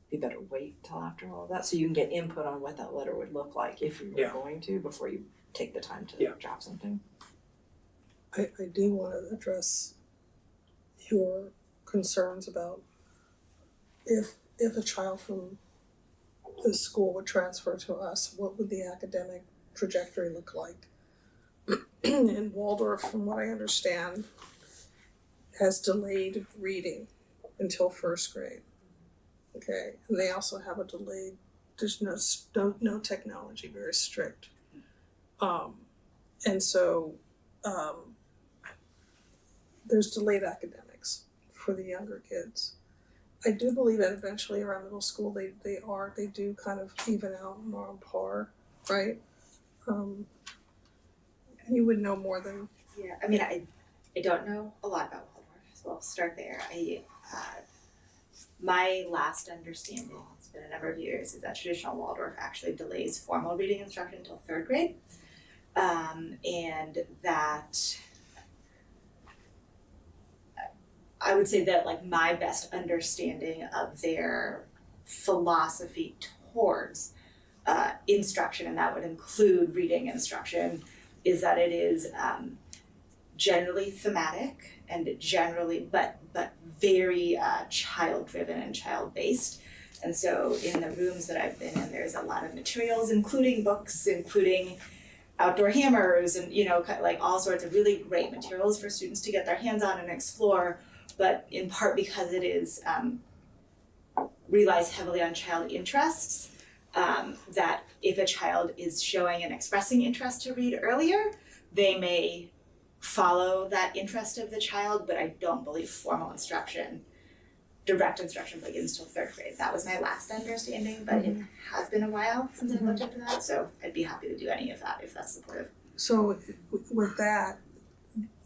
be better wait till after all of that, so you can get input on what that letter would look like if you were going to, before you take the time to draft something. I do want to address your concerns about if a child from the school would transfer to us, what would the academic trajectory look like? And Waldorf, from what I understand, has delayed reading until first grade. Okay, and they also have a delayed, there's no technology, very strict. And so there's delayed academics for the younger kids. I do believe that eventually around middle school they do kind of even out more on par, right? You would know more than. Yeah, I mean, I don't know a lot about Waldorf, so I'll start there. My last understanding, it's been a number of years, is that traditional Waldorf actually delays formal reading instruction until 3rd grade. And that I would say that like my best understanding of their philosophy towards instruction, and that would include reading instruction, is that it is generally thematic and generally, but very child driven and child based. And so in the rooms that I've been in, there's a lot of materials, including books, including outdoor hammers, and like all sorts of really great materials for students to get their hands on and explore. But in part because it is relies heavily on child interests, that if a child is showing and expressing interest to read earlier, they may follow that interest of the child, but I don't believe formal instruction, direct instruction, begins till 3rd grade. That was my last understanding, but it has been a while since I've looked into that, so I'd be happy to do any of that if that's supportive. So with that,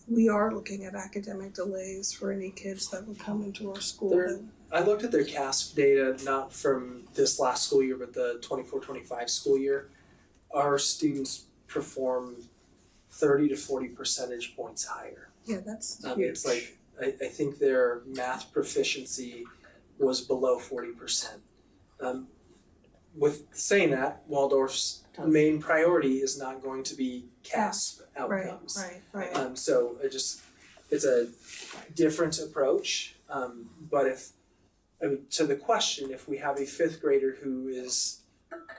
we are looking at academic delays for any kids that would come into our school. I looked at their CASP data, not from this last school year, but the 24-25 school year. Our students perform 30 to 40 percentage points higher. Yeah, that's huge. It's like, I think their math proficiency was below 40%. With saying that, Waldorf's main priority is not going to be CASP outcomes. Right. So it's a different approach. But to the question, if we have a 5th grader who is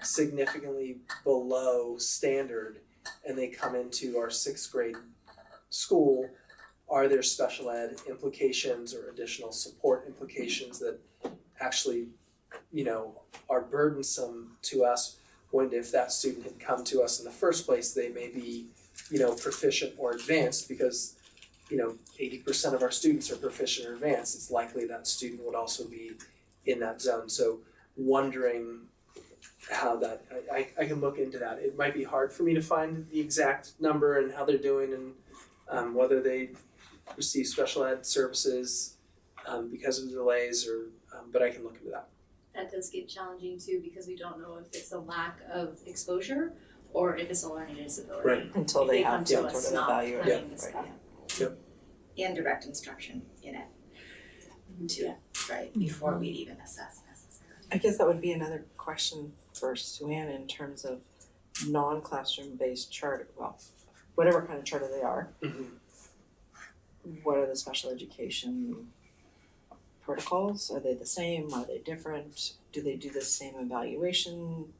significantly below standard and they come into our 6th grade school, are there special ed implications or additional support implications that actually, are burdensome to us, when if that student had come to us in the first place, they may be, proficient or advanced, because 80% of our students are proficient or advanced. It's likely that student would also be in that zone. So wondering how that, I can look into that. It might be hard for me to find the exact number and how they're doing, and whether they receive special ed services because of the delays, or but I can look into that. That does get challenging too, because we don't know if it's a lack of exposure or if it's a learning disability. Right. Until If they come have to some us sort of not evaluation. having this problem. Yep. And direct instruction in it too, right, before we'd even assess necessarily. I guess that would be another question for Sue Ann in terms of non-classroom based whatever kind of charter they are, Mhm. what are the special education protocols? Are they the same? Are they different? Do they do the same evaluation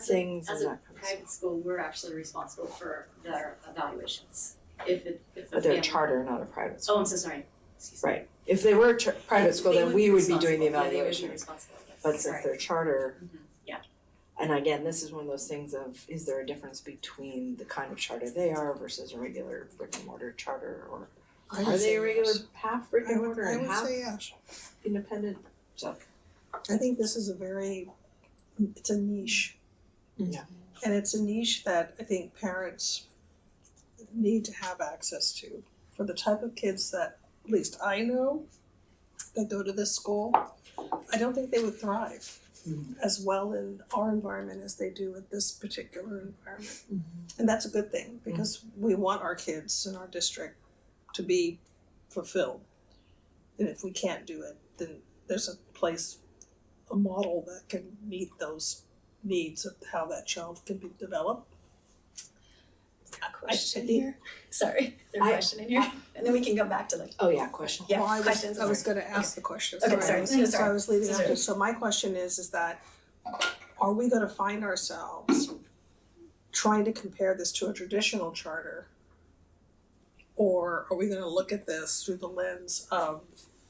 things As and a that kind of private stuff? school, we're actually responsible for their evaluations. If a But they're a family- charter, not a private school. Oh, I'm so sorry. Excuse me. Right. If they were private school, They then we would be responsible. doing the Yeah, they would be evaluation. responsible, yes. But since Right. they're charter, Mhm. Yeah. and again, this is one of those things of, is there a difference between the kind of charter they are versus a regular brick and mortar charter, or I are would they say a regular yes. half brick I and would, mortar I and would half say yes. independent? So, I think this is it's a niche. Yeah. And it's a niche that I think parents need to have access to. For the type of kids that, at least I know, that go to this school, I don't think they would thrive as well in our environment as they do at this particular environment. And that's a good thing, because we want our kids in our district to be fulfilled. And if we can't do it, then there's a model that can meet those needs of how that child can be developed. A question think- here. Sorry, is there a I- question in here? And then we can go back to like, oh yeah, question. yeah, Well, questions. I was gonna ask the question, Okay, sorry, sorry. so I was leading up Sorry. to, so my question is that, are we gonna find ourselves trying to compare this to a traditional charter? Or are we gonna look at this through the lens of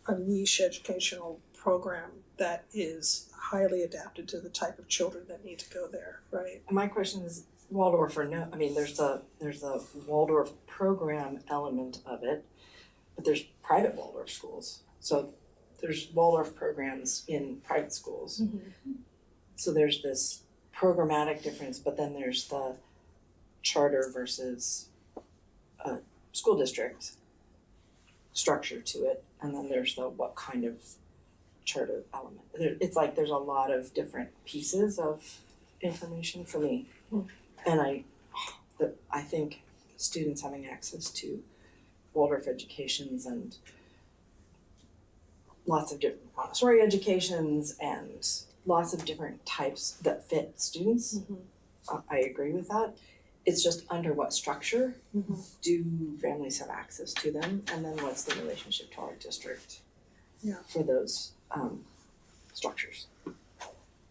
a niche educational program that is highly adapted to the type of children that need to go there, right? My question is Waldorf or no, I mean, there's the Waldorf program element of it, but there's private Waldorf schools. So there's Waldorf programs in private schools. So there's this programmatic difference, but then there's the charter versus school district structure to it, and then there's the what kind of charter element. It's like there's a lot of different pieces of information for me. And I think students having access to Waldorf educations and lots of different Montessori educations and lots of different types that fit students. I agree with that. It's just under what structure do families have access to them, and then what's the relationship to our district for those structures.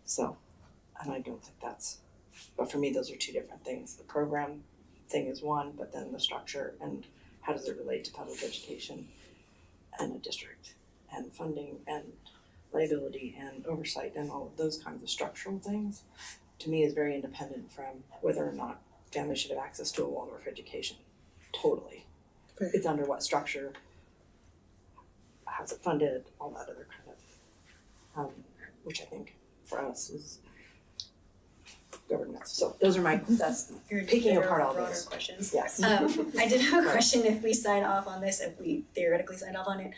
So, and I don't think but for me, those are two different things. The program thing is one, but then the structure and how does it relate to public education and a district and funding and liability and oversight and all of those kinds of structural things, to me is very independent from whether or not families should have access to a Waldorf education. Totally. Okay. It's under what structure, how's it funded, all that other kind of, which I think for us is governance. So those are that's You're picking there apart are all broader those. questions. Yes. I did have a question if we sign off on this, if we theoretically sign off on it.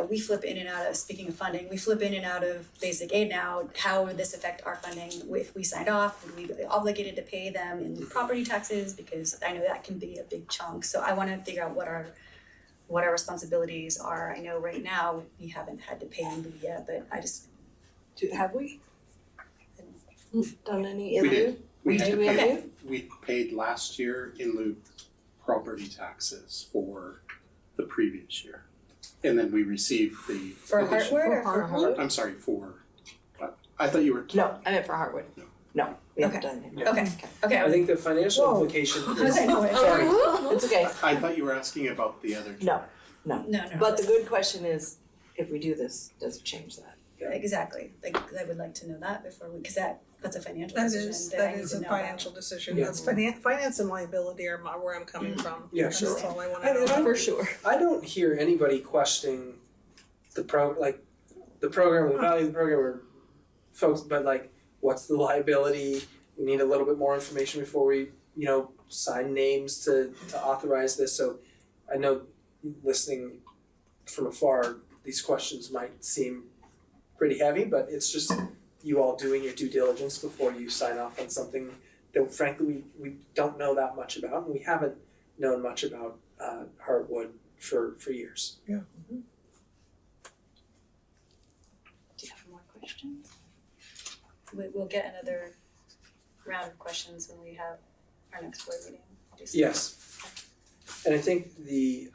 We flip in and out of, speaking of funding, we flip in and out of basic aid now. How would this affect our funding if we signed off? Would we be obligated to pay them in property taxes? Because I know that can be a big chunk. So I want to figure out what our responsibilities are. I know right now we haven't had to pay in yet, but I just, Have we done any We in lieu? did. We had to do in pay. lieu? We paid last year in lieu property taxes for the previous year. And then we received the. for addition- Hartwood or For for Hartwood? I'm sorry, I thought you were. No, I meant for Hartwood. No, we haven't Okay. done anything. Yeah. Okay, I think the financial Whoa. implication I was is, like, no, wait, sorry, It's okay. I thought you were asking about the other. No, no. but the good question is, if we do this, does it change that? Exactly, like, I would like to know that before we, cause that's a financial That decision is, that I that need is to a know about. financial decision, Yeah. that's finance and liability are where I'm coming from, Yeah, that's sure. all I wanna And know. I- For sure. I don't hear anybody questioning the program, the value of the program, or folks, but what's the liability? We need a little bit more information before we, sign names to authorize this. So I know listening from afar, these questions might seem pretty heavy, but it's just you all doing your due diligence before you sign off on something that frankly we don't know that much about, and we haven't known much about Hartwood for years. Do you have more questions? We'll get another round of questions when we have our next board meeting, obviously. Yes. And I think the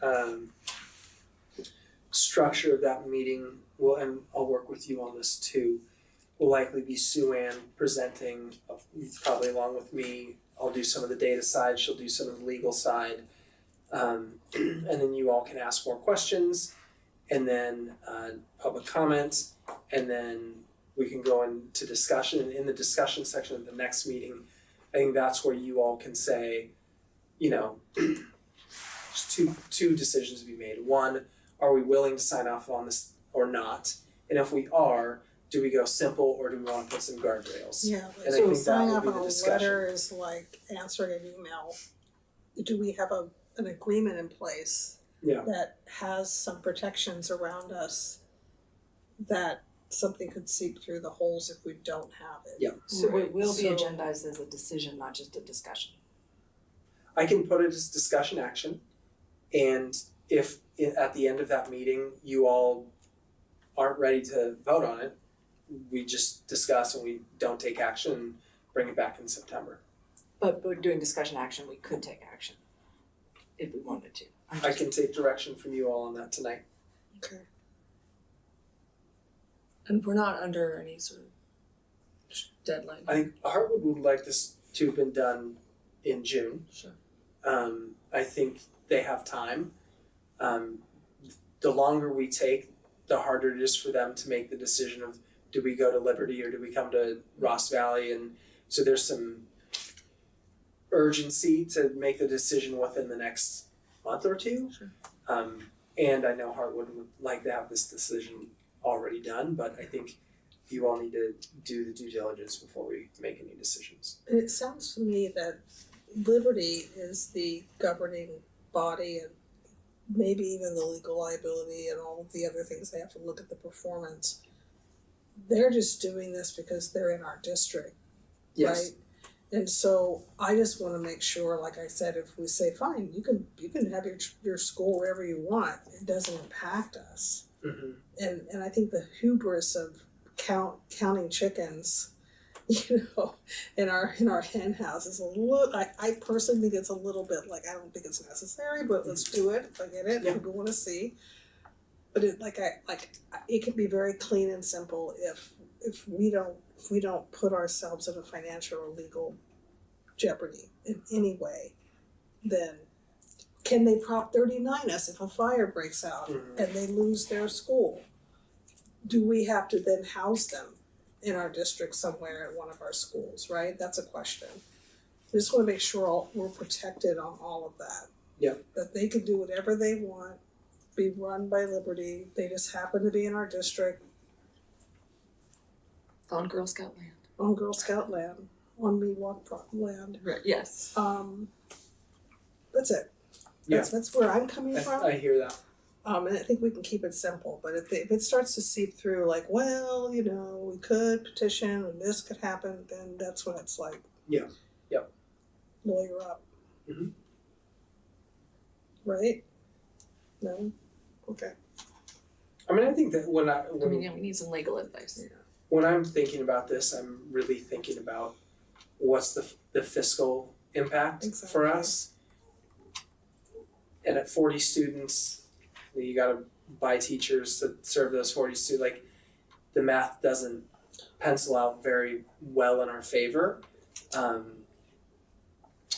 structure of that meeting will, and I'll work with you on this too, will likely be Sue Ann presenting, probably along with me. I'll do some of the data side, she'll do some of the legal side. And then you all can ask more questions, and then public comments, and then we can go into discussion. And in the discussion section of the next meeting, I think that's where you all can say, you know, there's two decisions to be made. One, are we willing to sign off on this or not? And if we are, do we go simple or do we want to put some guardrails? Yeah, And I so think signing that off will on be a the discussion. letter is like answering an email. Do we have an agreement in place Yeah. that has some protections around us that something could seep through the holes if we don't have it? Yeah. So Right, it will be so- agendized as a decision, not just a discussion. I can put it as discussion action, and if at the end of that meeting you all aren't ready to vote on it, we just discuss and we don't take action and bring it back in September. But doing discussion action, we could take action if we wanted to. I can take direction from you all on that tonight. Okay. And we're not under any sort of deadline. I think Hartwood would like this to have been done in June. Sure. I think they have time. The longer we take, the harder it is for them to make the decision of do we go to Liberty or do we come to Ross Valley, and so there's some urgency to make the decision within the next month or two. Sure. And I know Hartwood would like to have this decision already done, but I think you all need to do the due diligence before we make any decisions. And it sounds to me that Liberty is the governing body and maybe even the legal liability and all of the other things. They have to look at the performance. They're just doing this because they're in our district, Yes. right? And so I just want to make sure, like I said, if we say, fine, you can have your school wherever you want, it doesn't impact us. Mm-hmm. And I think the hubris of counting chickens, you know, in our hen house is a little. I personally think it's a little bit like, I don't think it's necessary, but let's do it. I get it. Yeah. People want to see, but it can be very clean and simple if we don't put ourselves in a financial or legal jeopardy in any way. Then can they Prop 39 us if a fire breaks out Mhm. and they lose their school? Do we have to then house them in our district somewhere at one of our schools, right? That's a question. I just wanna make sure we're protected on all of that. Yeah. That they can do whatever they want, be run by Liberty, they just happen to be in our district, On Girl Scout land. on Girl Scout land, on Miwok land. Right, yes. That's it. That's where I'm coming from. I hear that. And I think we can keep it simple, but if it starts to seep through like, well, you know, we could petition and this could happen, then that's when it's like, Yeah. Yep. lawyer up. Mhm. Right? No? Okay. I mean, I think that when We need some legal advice. when I'm thinking about this, I'm really thinking about what's the fiscal impact for Exactly. us. And at 40 students, you gotta buy teachers to serve those 40 students. Like, the math doesn't pencil out very well in our favor.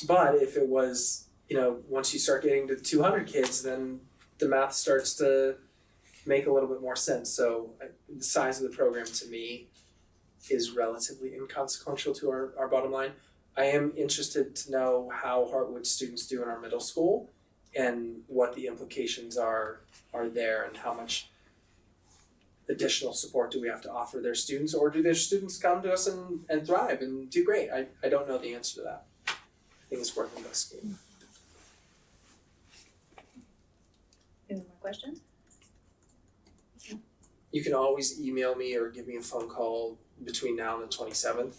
But if it was, you know, once you start getting to 200 kids, then the math starts to make a little bit more sense. So the size of the program to me is relatively inconsequential to our bottom line. I am interested to know how Hartwood students do in our middle school and what the implications are there, and how much additional support do we have to offer their students, or do their students come to us and thrive and do great? I don't know the answer to that. I think it's worth investigating. Any more questions? You can always email me or give me a phone call between now and the 27th.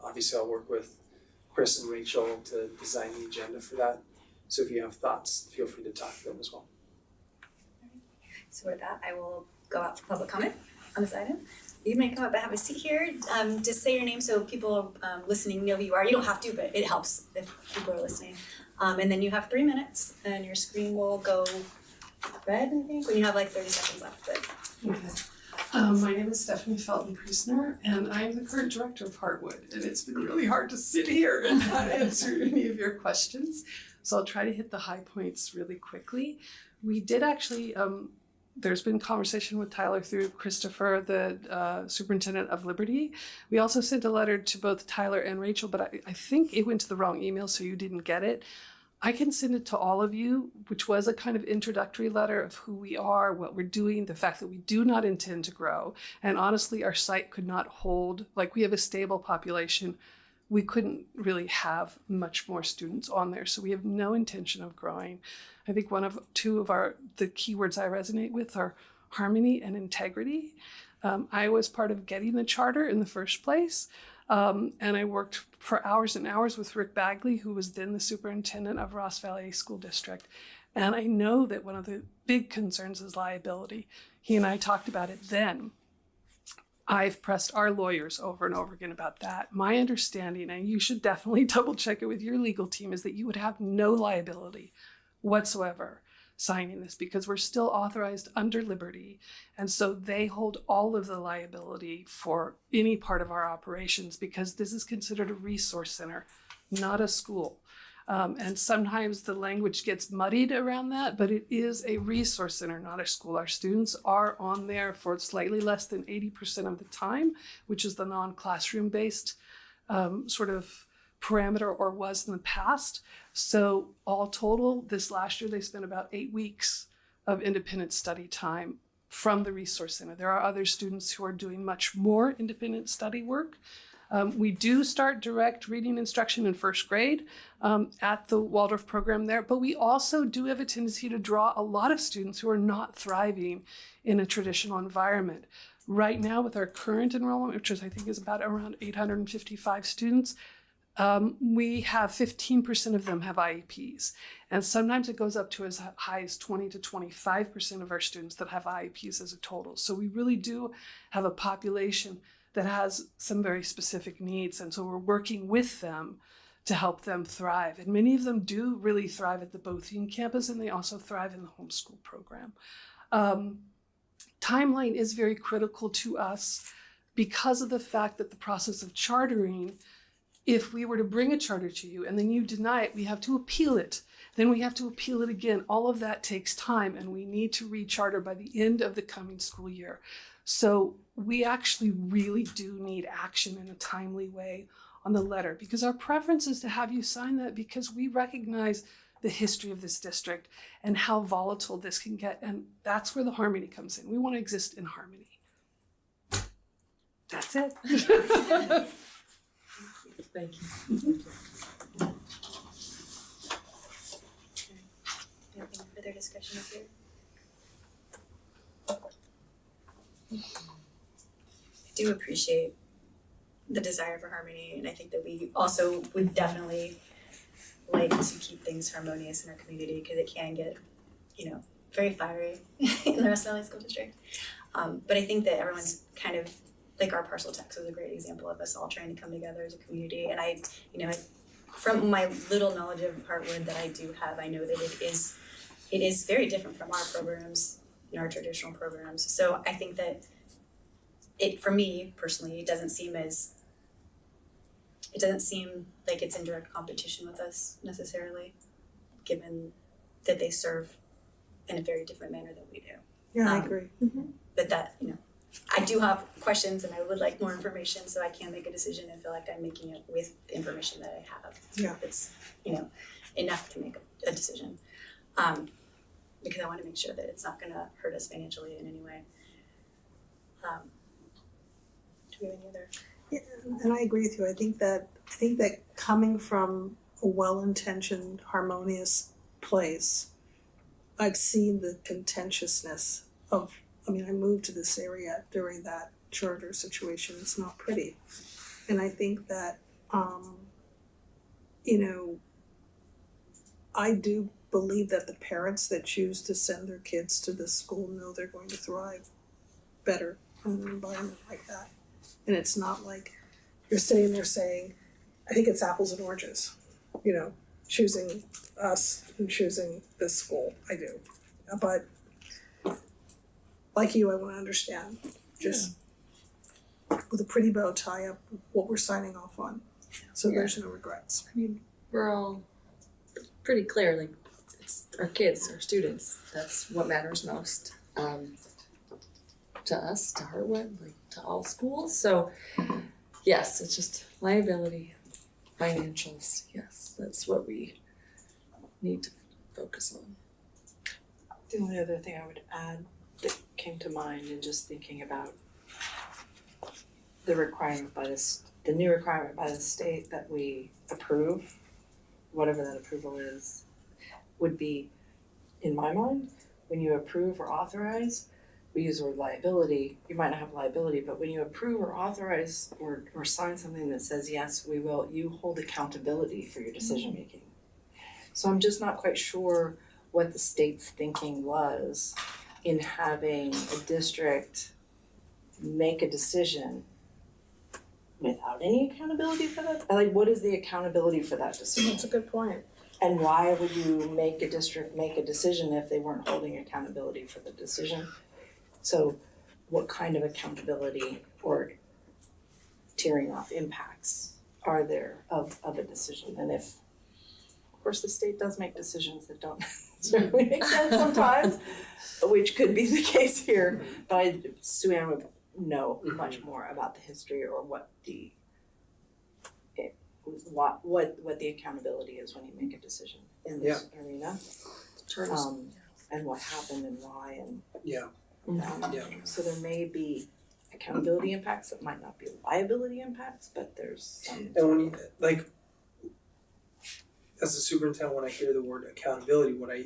Obviously, I'll work with Chris and Rachel to design the agenda for that. So if you have thoughts, feel free to talk to them as well. So with that, I will go out for public comment on this item. You may come up and have a seat here. Just say your name so people listening know who you are. You don't have to, but it helps if people are listening. And then you have 3 minutes, and your screen will go red, I think, when you have like 30 seconds left. But Okay. My name is Stephanie Felton-Priestner, and I am the current director of Heartwood. And it's been really hard to sit here and not answer any of your questions. So I'll try to hit the high points really quickly. We did actually, there's been conversation with Tyler through Christopher, the superintendent of Liberty. We also sent a letter to both Tyler and Rachel, but I think it went to the wrong email, so you didn't get it. I can send it to all of you, which was a kind of introductory letter of who we are, what we're doing, the fact that we do not intend to grow. And honestly, our site could not hold, like we have a stable population. We couldn't really have much more students on there. So we have no intention of growing. I think two of the keywords I resonate with are harmony and integrity. I was part of getting the charter in the first place. And I worked for hours and hours with Rick Bagley, who was then the superintendent of Ross Valley School District. And I know that one of the big concerns is liability. He and I talked about it then. I've pressed our lawyers over and over again about that. My understanding, and you should definitely double check it with your legal team, is that you would have no liability whatsoever signing this, because we're still authorized under Liberty. And so they hold all of the liability for any part of our operations, because this is considered a resource center, not a school. And sometimes the language gets muddied around that, but it is a resource center, not a school. Our students are on there for slightly less than 80% of the time, which is the non-classroom based sort of parameter, or was in the past. So all total, this last year, they spent about 8 weeks of independent study time from the resource center. There are other students who are doing much more independent study work. We do start direct reading instruction in first grade at the Waldorf program there, but we also do have a tendency to draw a lot of students who are not thriving in a traditional environment. Right now, with our current enrollment, which I think is about around 855 students, we have 15% of them have IEPs. And sometimes it goes up to as high as 20 to 25% of our students that have IEPs as a total. So we really do have a population that has some very specific needs. And so we're working with them to help them thrive. And many of them do really thrive at the Bothian campus, and they also thrive in the homeschool program. Timeline is very critical to us because of the fact that the process of chartering, if we were to bring a charter to you and then you deny it, we have to appeal it. Then we have to appeal it again. All of that takes time, and we need to recharter by the end of the coming school year. So we actually really do need action in a timely way on the letter, because our preference is to have you sign that, because we recognize the history of this district and how volatile this can get. And that's where the harmony comes in. We want to exist in harmony. That's it. Thank you. anything further discussion up here? I do appreciate the desire for harmony, and I think that we also would definitely like to keep things harmonious in our community, because it can get, very fiery in the Ross Valley School District. But I think that everyone's kind of, like our parcel text was a great example of us all trying to come together as a community. And I from my little knowledge of Heartwood that I do have, I know that it is very different from our programs, our traditional programs. So I think that for me personally, it doesn't seem like it's in direct competition with us necessarily, given that they serve in a very different manner than we do. Yeah, I agree. But that, I do have questions and I would like more information so I can make a decision and feel like I'm making it with the information that I have. Yeah. It's, enough to make a decision. Because I want to make sure that it's not going to hurt us financially in any way. Do we have any other? Yeah, and I agree with you. I think that coming from a well-intentioned, harmonious place, I've seen the contentiousness of, I moved to this area during that charter situation. It's not pretty. And I think that, I do believe that the parents that choose to send their kids to this school know they're going to thrive better in an environment like that. And it's not like you're sitting there saying, I think it's apples and oranges, you know, choosing us and choosing this school. I do. But like you, I want to understand just with a pretty bow tie up what we're signing off on. So there's no regrets. I mean, we're all pretty clear, like, it's our kids, our students, that's what matters most. To us, to Hartwood, like, to all schools, so, yes, it's just liability, financials, yes, that's what we need to focus on. The only other thing I would add that came to mind in just thinking about the requirement by the new requirement by the state that we approve, whatever that approval is, would be, in my mind, when you approve or authorize, we use the word liability, you might not have liability, but when you approve or authorize or sign something that says, yes, we will, you hold accountability for your decision making. So I'm just not quite sure what the state's thinking was in having a district make a decision without any accountability for that. Like, what is the accountability for that decision? That's a good point. And why would you make a district make a decision if they weren't holding accountability for the decision? So what kind of accountability or tearing off impacts are there of a decision? And if, of course, the state does make decisions that don't certainly make sense sometimes, which could be the case here, but Sue-Ann would know much more about the history or what the accountability is when you make a decision in this arena. And what happened and why and so there may be accountability impacts that might not be liability impacts, but there's some. And when you, like, as a superintendent, when I hear the word accountability, what I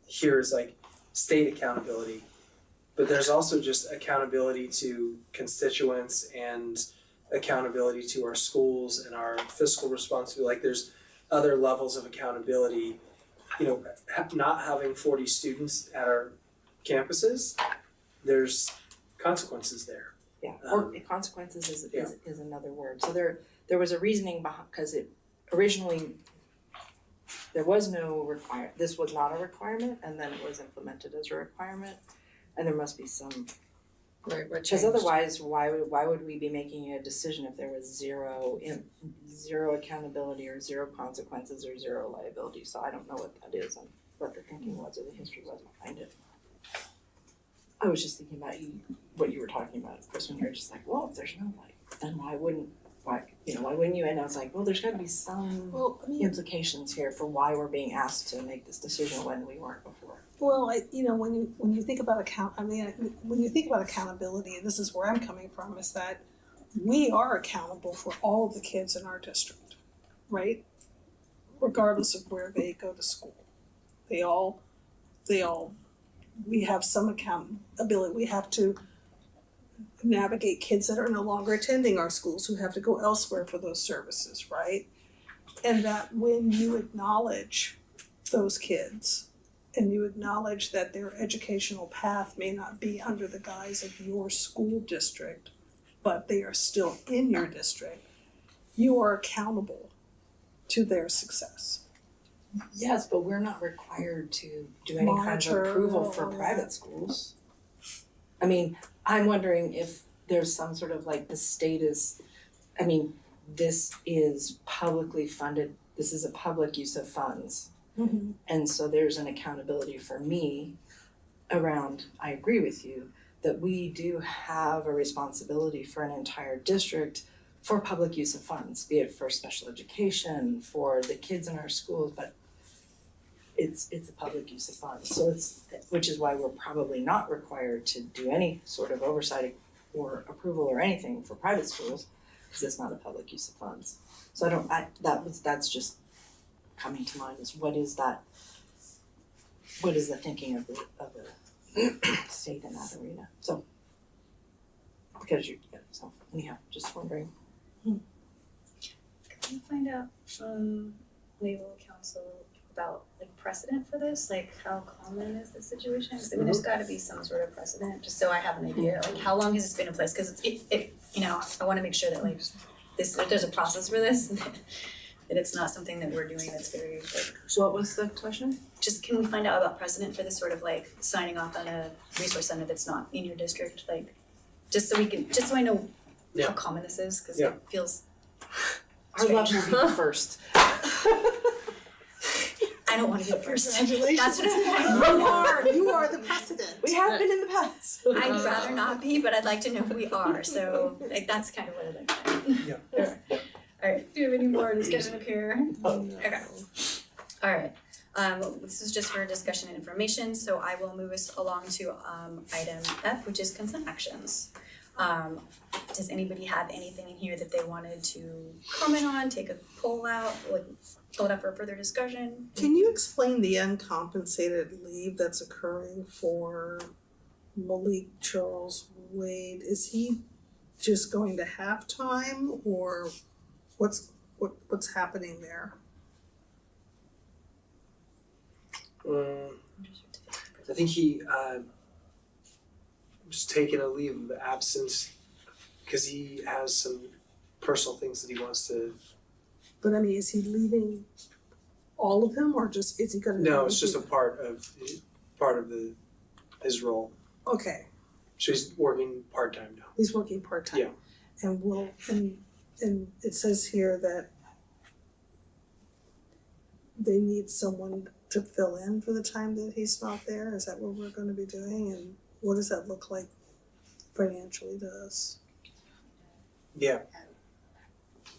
hear is like state accountability, but there's also just accountability to constituents and accountability to our schools and our fiscal responsibility. Like, there's other levels of accountability. You know, not having 40 students at our campuses, there's consequences there. Yeah, or consequences is another word. So there was a reasoning behind, because it originally there was no requirement. This was not a requirement, and then it was implemented as a requirement, and there must be some. Right, what Because changed? otherwise, why would we be making a decision if there was zero accountability or zero consequences or zero liability? So I don't know what that is and what the thinking was or the history was behind it. I was just thinking about what you were talking about, Chris, when you were just like, well, if there's no like, then why wouldn't you? And I was like, well, there's got to be some implications here for why we're being asked to make this decision when we weren't before. Well, when you think about when you think about accountability, and this is where I'm coming from, is that we are accountable for all of the kids in our district, right? Regardless of where they go to school. We have some accountability. We have to navigate kids that are no longer attending our schools who have to go elsewhere for those services, right? And that when you acknowledge those kids and you acknowledge that their educational path may not be under the guise of your school district, but they are still in your district, you are accountable to their success. Yes, but we're not required to do any kind of approval for private schools. I mean, I'm wondering if there's some sort of like the state is, I mean, this is publicly funded, this is a public use of funds. Mm-hmm. And so there's an accountability for me around, I agree with you, that we do have a responsibility for an entire district for public use of funds, be it for special education, for the kids in our schools, but it's a public use of funds. So which is why we're probably not required to do any sort of oversight or approval or anything for private schools, because it's not a public use of funds. So that's just coming to mind is what is the thinking of the state in that arena. So so anyhow, just wondering. Can you find out from legal counsel about like precedent for this, like how common is this situation? 'Cause I mean, there's gotta be some sort of precedent, just so I have an idea, like how long has this been in place? Cause it, you know, I wanna make sure that like this, that there's a process for this, that it's not something that we're doing that's very like, What was the question? just can we find out about precedent for this sort of like signing off on a resource center that's not in your district, like, just so I know Yeah. how common this is, cause Yeah. it feels, Our love will be the first. I don't wanna be the first. Congratulations. That's what You are the precedent. We have been in the past. I'd rather not be, but I'd like to know if we are, so like that's kind of what I'd like to know. Yeah. Alright, do you have any more discussion up here? Oh. Okay. Alright, this is just for discussion and information, so I will move us along to item F, which is consent actions. Does anybody have anything in here that they wanted to comment on, take a poll out, like pull it up for further discussion? Can you explain the uncompensated leave that's occurring for Malik Charles Wade? Is he just going to halftime or what's happening there? I think he was taking a leave of absence because he has some personal things that he wants to. But I mean, is he leaving all of them or just, is he gonna? No, it's just a part of his role. Okay, So he's working part-time now. he's working part-time. Yeah. And it says here that they need someone to fill in for the time that he's not there. Is that what we're gonna be doing? And what does that look like financially to us? Yeah.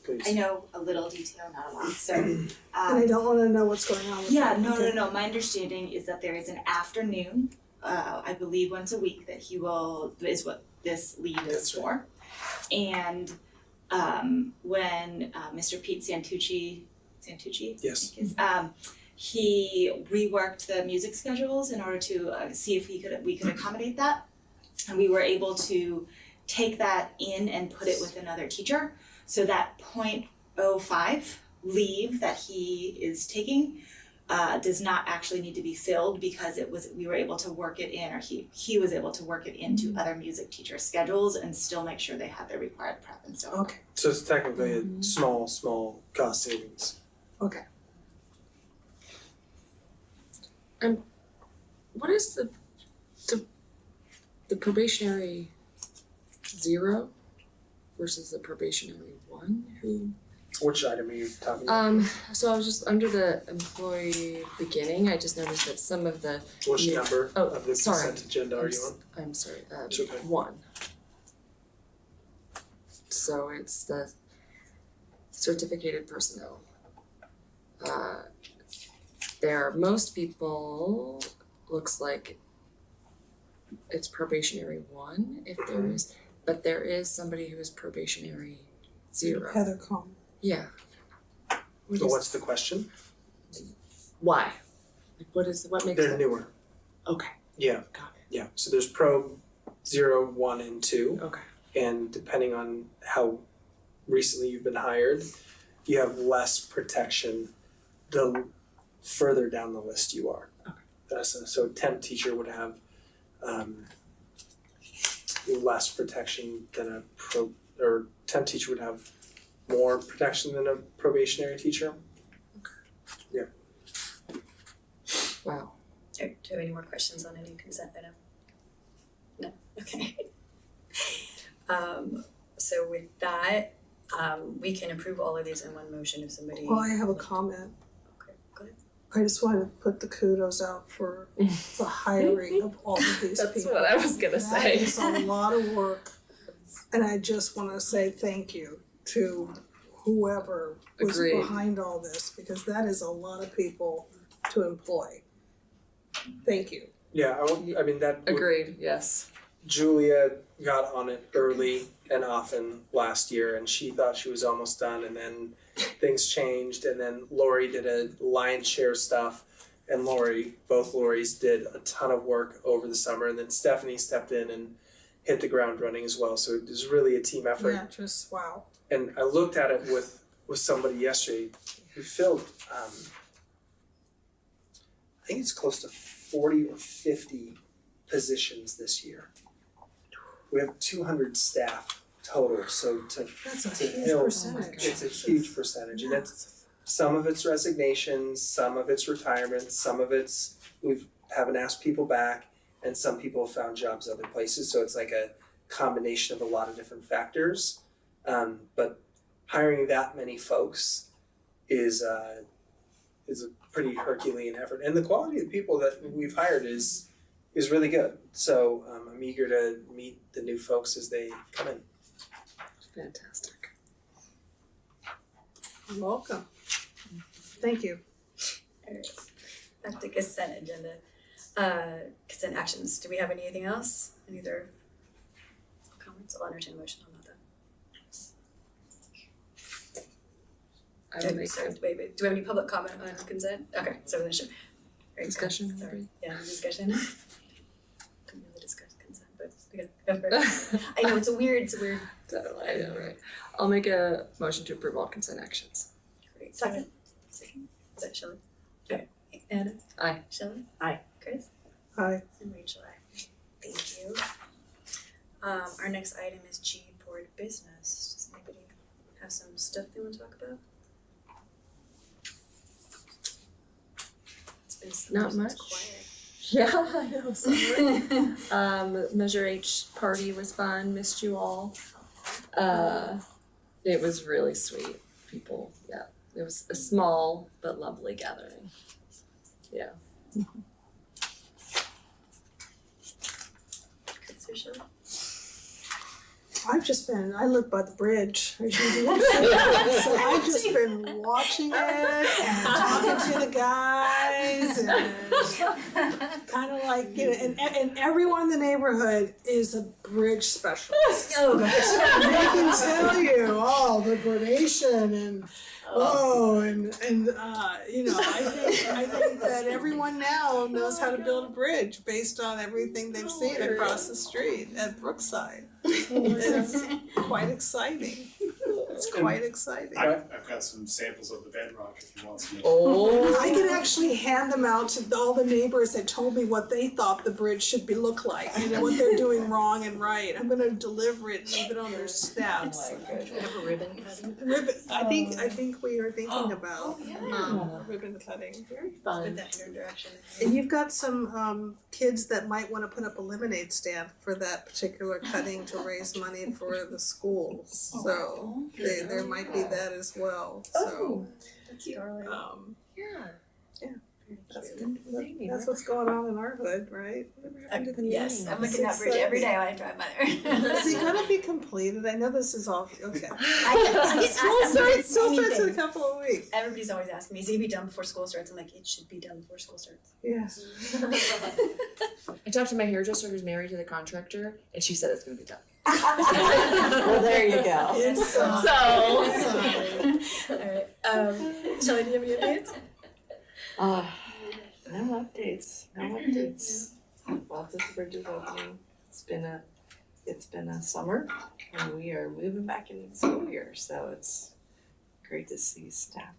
Please. I know a little detail, not a lot, so, And I don't wanna know what's going on with yeah, that. no, Okay. my understanding is that there is an afternoon, I believe once a week that he will, is what this leave is That's right. for. And, when, Mr. Pete Santucci, I Yes. think is, he reworked the music schedules in order to, see if we could accommodate that. And we were able to take that in and put it with another teacher. So that 0.05 leave that he is taking does not actually need to be filled because we were able to work it in, or he was able to work it into other music teacher schedules and still make sure they have their required prep and so on. Okay, So it's technically a small cost savings. okay. What is the probationary 0 versus the probationary 1? Which item are you talking about? So I was just under the employee beginning, I just noticed that some of the Which yeah. number Oh, of the sorry. consent agenda are you on? I'm sorry, It's okay. 1. So it's the certificated personnel. Most people, looks like it's probationary 1 if there is, but there is somebody who is probationary 0. Heather Cohn. Yeah. So what's the question? Why? Like what makes They're that? newer. Okay, Yeah. got Yeah. So there's probe 0, 1, and 2. it, okay. And depending on how recently you've been hired, you have less protection the further down the list you are. Okay. So a temp teacher would have less protection than or temp teacher would have more protection than a probationary teacher. Wow. Do you have any more questions on any consent item? No, okay. So with that, we can approve all of these in one motion if somebody. Well, I have a comment. Okay, go ahead. I just wanted to put the kudos out for the hiring of all of these people. That's what I was gonna say. That is a lot of work, and I just wanna say thank you to whoever was Agreed. behind all this, because that is a lot of people to employ. Thank you. Yeah, I mean that would- Agreed, yes. Julia got on it early and often last year, and she thought she was almost done, and then things changed, and then Lori did a lion's share stuff, and both Loris did a ton of work over the summer, and then Stephanie stepped in and hit the ground running as well, so it was really a team effort. Yeah, just wow. And I looked at it with somebody yesterday who filled I think it's close to 40 or 50 positions this year. We have 200 staff total, so That's a to huge fill, percentage. it's a huge percentage, and that's, some of it's resignations, some of it's retirements, some of it's, haven't asked people back, and some people have found jobs other places, so it's like a combination of a lot of different factors. But hiring that many folks is a pretty Herculean effort, and the quality of the people that we've hired is really good. So I'm eager to meet the new folks as they come in. Fantastic. You're welcome. Thank you. Alright, back to consent agenda. Consent actions, do we have anything else? Any other comments? I'll entertain a motion on that. I will make So, a wait, do we have any public comment on consent? Okay, so then should. discussion. Sorry, yeah, discussion. Don't really discuss consent, but we gotta go for it. I know, it's weird. Totally, I know, right. I'll make a motion to approve all consent actions. Great, second. Is that Shelley? Okay, Anna? Aye. Shelley? Aye. Chris? Aye. And Rachel, aye. Thank you. Our next item is G, board business. Does anybody have some stuff they want to talk about? It's been so Not much. much. Yeah, I know. Summer. Measure H party was fun. Missed you all. It was really sweet. People, yeah. It was a small but lovely gathering. Yeah. Chris or Shelley? I live by the bridge, as you do. So I've just been watching it and talking to the guys and kind of like, you know, and everyone in the neighborhood is a bridge specialist. Oh gosh. They can tell you, the gradation and you know, I think that everyone now knows how to build a bridge based on everything they've seen across the street at Brookside. It's quite exciting. It's quite exciting. I've got some samples of the bedrock if you want some. Oh. I can actually hand them out to all the neighbors that told me what they thought the bridge should look like, you know, what they're doing wrong and right. I'm gonna deliver it and leave it on their steps. Have a ribbon cutting. I think we are thinking about ribbon cutting. Very fun. With that interaction. And you've got some kids that might want to put up a lemonade stand for that particular cutting to raise money for the schools. So there might be that as well. So That's darling. that's what's going on in our hood, right? Yes, I'm looking at that bridge every day when I drive by there. Is it gonna be completed? I know this is all okay. School Still starts in a couple of weeks. Everybody's always asking me, is it gonna be done before school starts? I'm like, it should be done before school starts. Yes. I talked to my hairdresser who's married to the contractor, and she said it's gonna be done. Well, there you go. It's Alright, Shelley, do you have any updates? No updates. Lots of bridges opening. It's been a summer and we are moving back into the school year, so it's great to see staff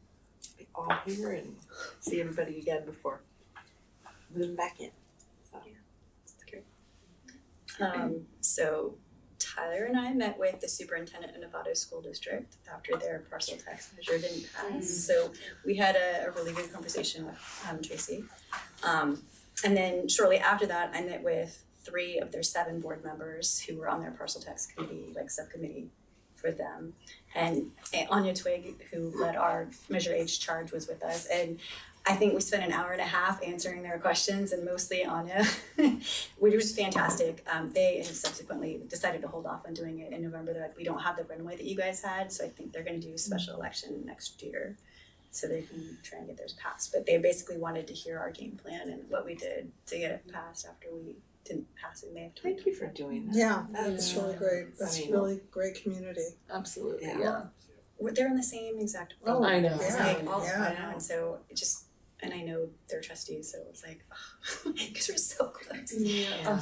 be all here and see everybody again before moving back in. So That's great. So Tyler and I met with the superintendent of Novato School District after their parcel tax measure didn't pass. So we had a really good conversation with Tracy. And then shortly after that, I met with 3 of their 7 board members who were on their parcel tax committee, subcommittee for them. And Anya Twig, who led our Measure H charge, was with us. And I think we spent an hour and a half answering their questions, and mostly Anya, which was fantastic. They have subsequently decided to hold off on doing it in November. They're like, we don't have the runway that you guys had, so I think they're going to do a special election next year so they can try and get theirs passed. But they basically wanted to hear our game plan and what we did to get it passed after we didn't pass it in May of 2020. thank you for doing that. Yeah, that's really great. That's really great community. Absolutely, Yeah. They're in the same exact Oh, boat. I know. It's Yeah, like, yeah. I know, and so it just, and I know they're trustees, so it was like, because we're so close. Yeah.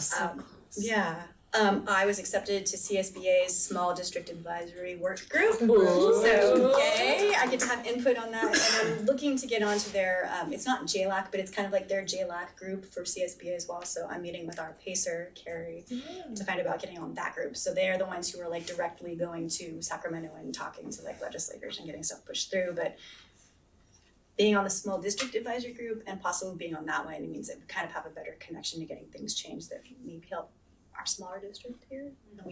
Yeah, I was accepted to CSBA's Small District Advisory Work Group. So yay, I get to have input on that. And I'm looking to get onto their, it's not JLAC, but it's kind of like their JLAC group for CSBA as well. So I'm meeting with our PACER, Carrie, to find out about getting on that group. So they're the ones who are like directly going to Sacramento and talking to like legislators and getting stuff pushed through. But being on the Small District Advisory Group and possibly being on that one, it means that we kind of have a better connection to getting things changed that maybe help our smaller district here. And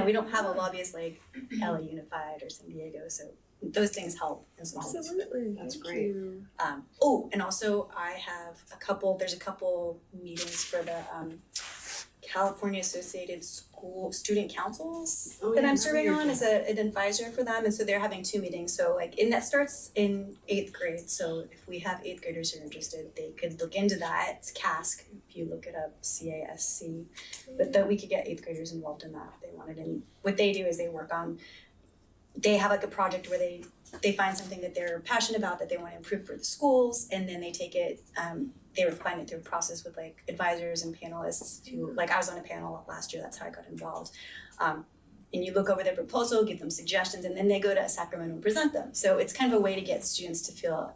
we don't have a lobbyist like LA Unified or San Diego, so those things help in small districts. Absolutely. That's Thank great. you. And also I have there's a couple meetings for the California Associated School Student Councils that I'm serving on as an advisor for them, and so they're having 2 meetings. So and that starts in 8th grade. So if we have 8th graders who are interested, they could look into that. It's CASC. If you look it up, CASC. But that we could get 8th graders involved in that if they wanted. And what they do is they have like a project where they find something that they're passionate about that they want to improve for the schools, and then they take it. They refine it through a process with like advisors and panelists who, like I was on a panel last year, that's how I got involved. And you look over their proposal, give them suggestions, and then they go to Sacramento and present them. So it's kind of a way to get students to feel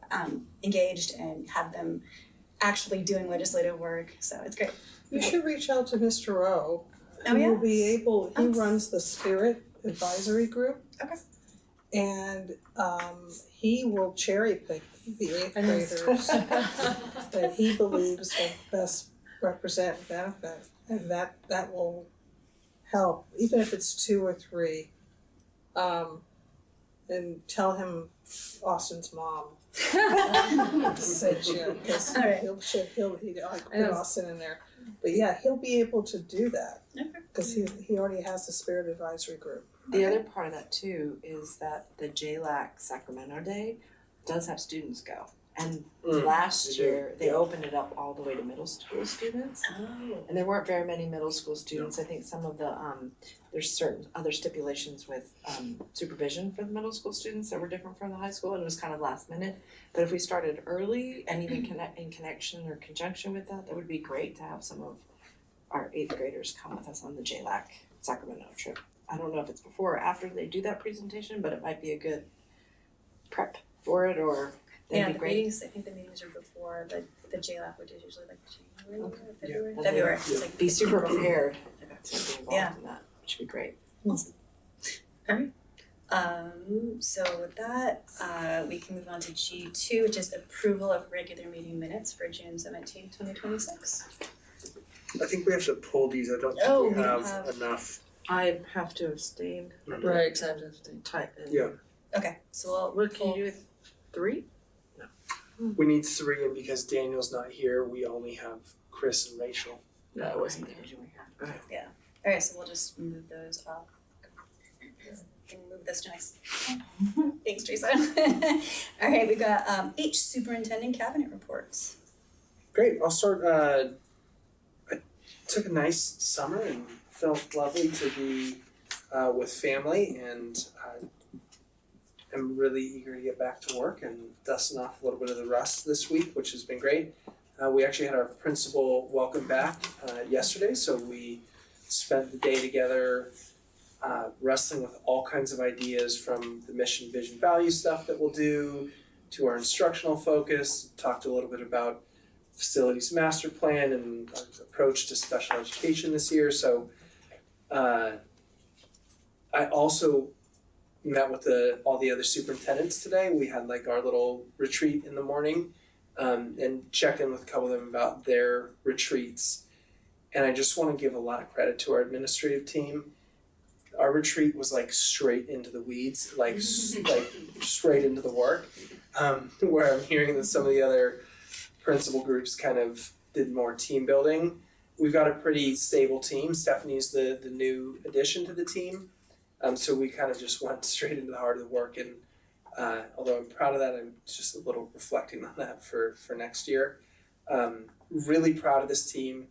engaged and have them actually doing legislative work. So it's great. You should reach out to Mr. O. Oh, yeah? He runs the Spirit Advisory Group. Okay. And he will cherry pick the 8th graders that he believes will best represent and benefit. And that will help, even if it's 2 or 3. And tell him Austin's mom sent you, because he'll put Austin in there. But yeah, he'll be able to do that, because he already has the Spirit Advisory Group. The other part of that too is that the JLAC Sacramento Day does have students go. And last year, they opened it up all the way to middle school students. And there weren't very many middle school students. I think some of the, there's certain other stipulations with supervision for the middle school students that were different from the high school, and it was kind of last minute. But if we started early and even in connection or conjunction with that, that would be great to have some of our 8th graders come with us on the JLAC Sacramento trip. I don't know if it's before or after they do that presentation, but it might be a good prep for it, or that'd be great. Meetings, I think the meetings are before, but the JLAC, which is usually like January or February. Yeah. February. Yeah. It's like Be super prepared to be involved in that, which would be great. So with that, we can move on to G2, which is approval of regular meeting minutes for June 17th, 2026. I think we have to pull these. I don't think Oh, we we have have- enough. I have to abstain. Right, exactly. Type in. Yeah. Okay, so What can you do with 3? We need 3, and because Daniel's not here, we only have Chris and Rachel. No, I wasn't there. Go ahead. Alright, so we'll just move those off. Can move this to next. Thanks, Teresa. Alright, we've got H, superintendent cabinet reports. Great. I'll start. I took a nice summer and felt lovely to be with family, and I'm really eager to get back to work and dusting off a little bit of the rust this week, which has been great. We actually had our principal welcome back yesterday, so we spent the day together wrestling with all kinds of ideas, from the mission, vision, value stuff that we'll do to our instructional focus. Talked a little bit about facilities master plan and our approach to special education this year. So I also met with all the other superintendents today. We had like our little retreat in the morning, and checked in with a couple of them about their retreats. And I just want to give a lot of credit to our administrative team. Our retreat was like straight into the weeds, like straight into the work. Where I'm hearing that some of the other principal groups kind of did more team building. We've got a pretty stable team. Stephanie's the new addition to the team. So we kind of just went straight into the heart of the work, and although I'm proud of that, I'm just a little reflecting on that for next year. Really proud of this team.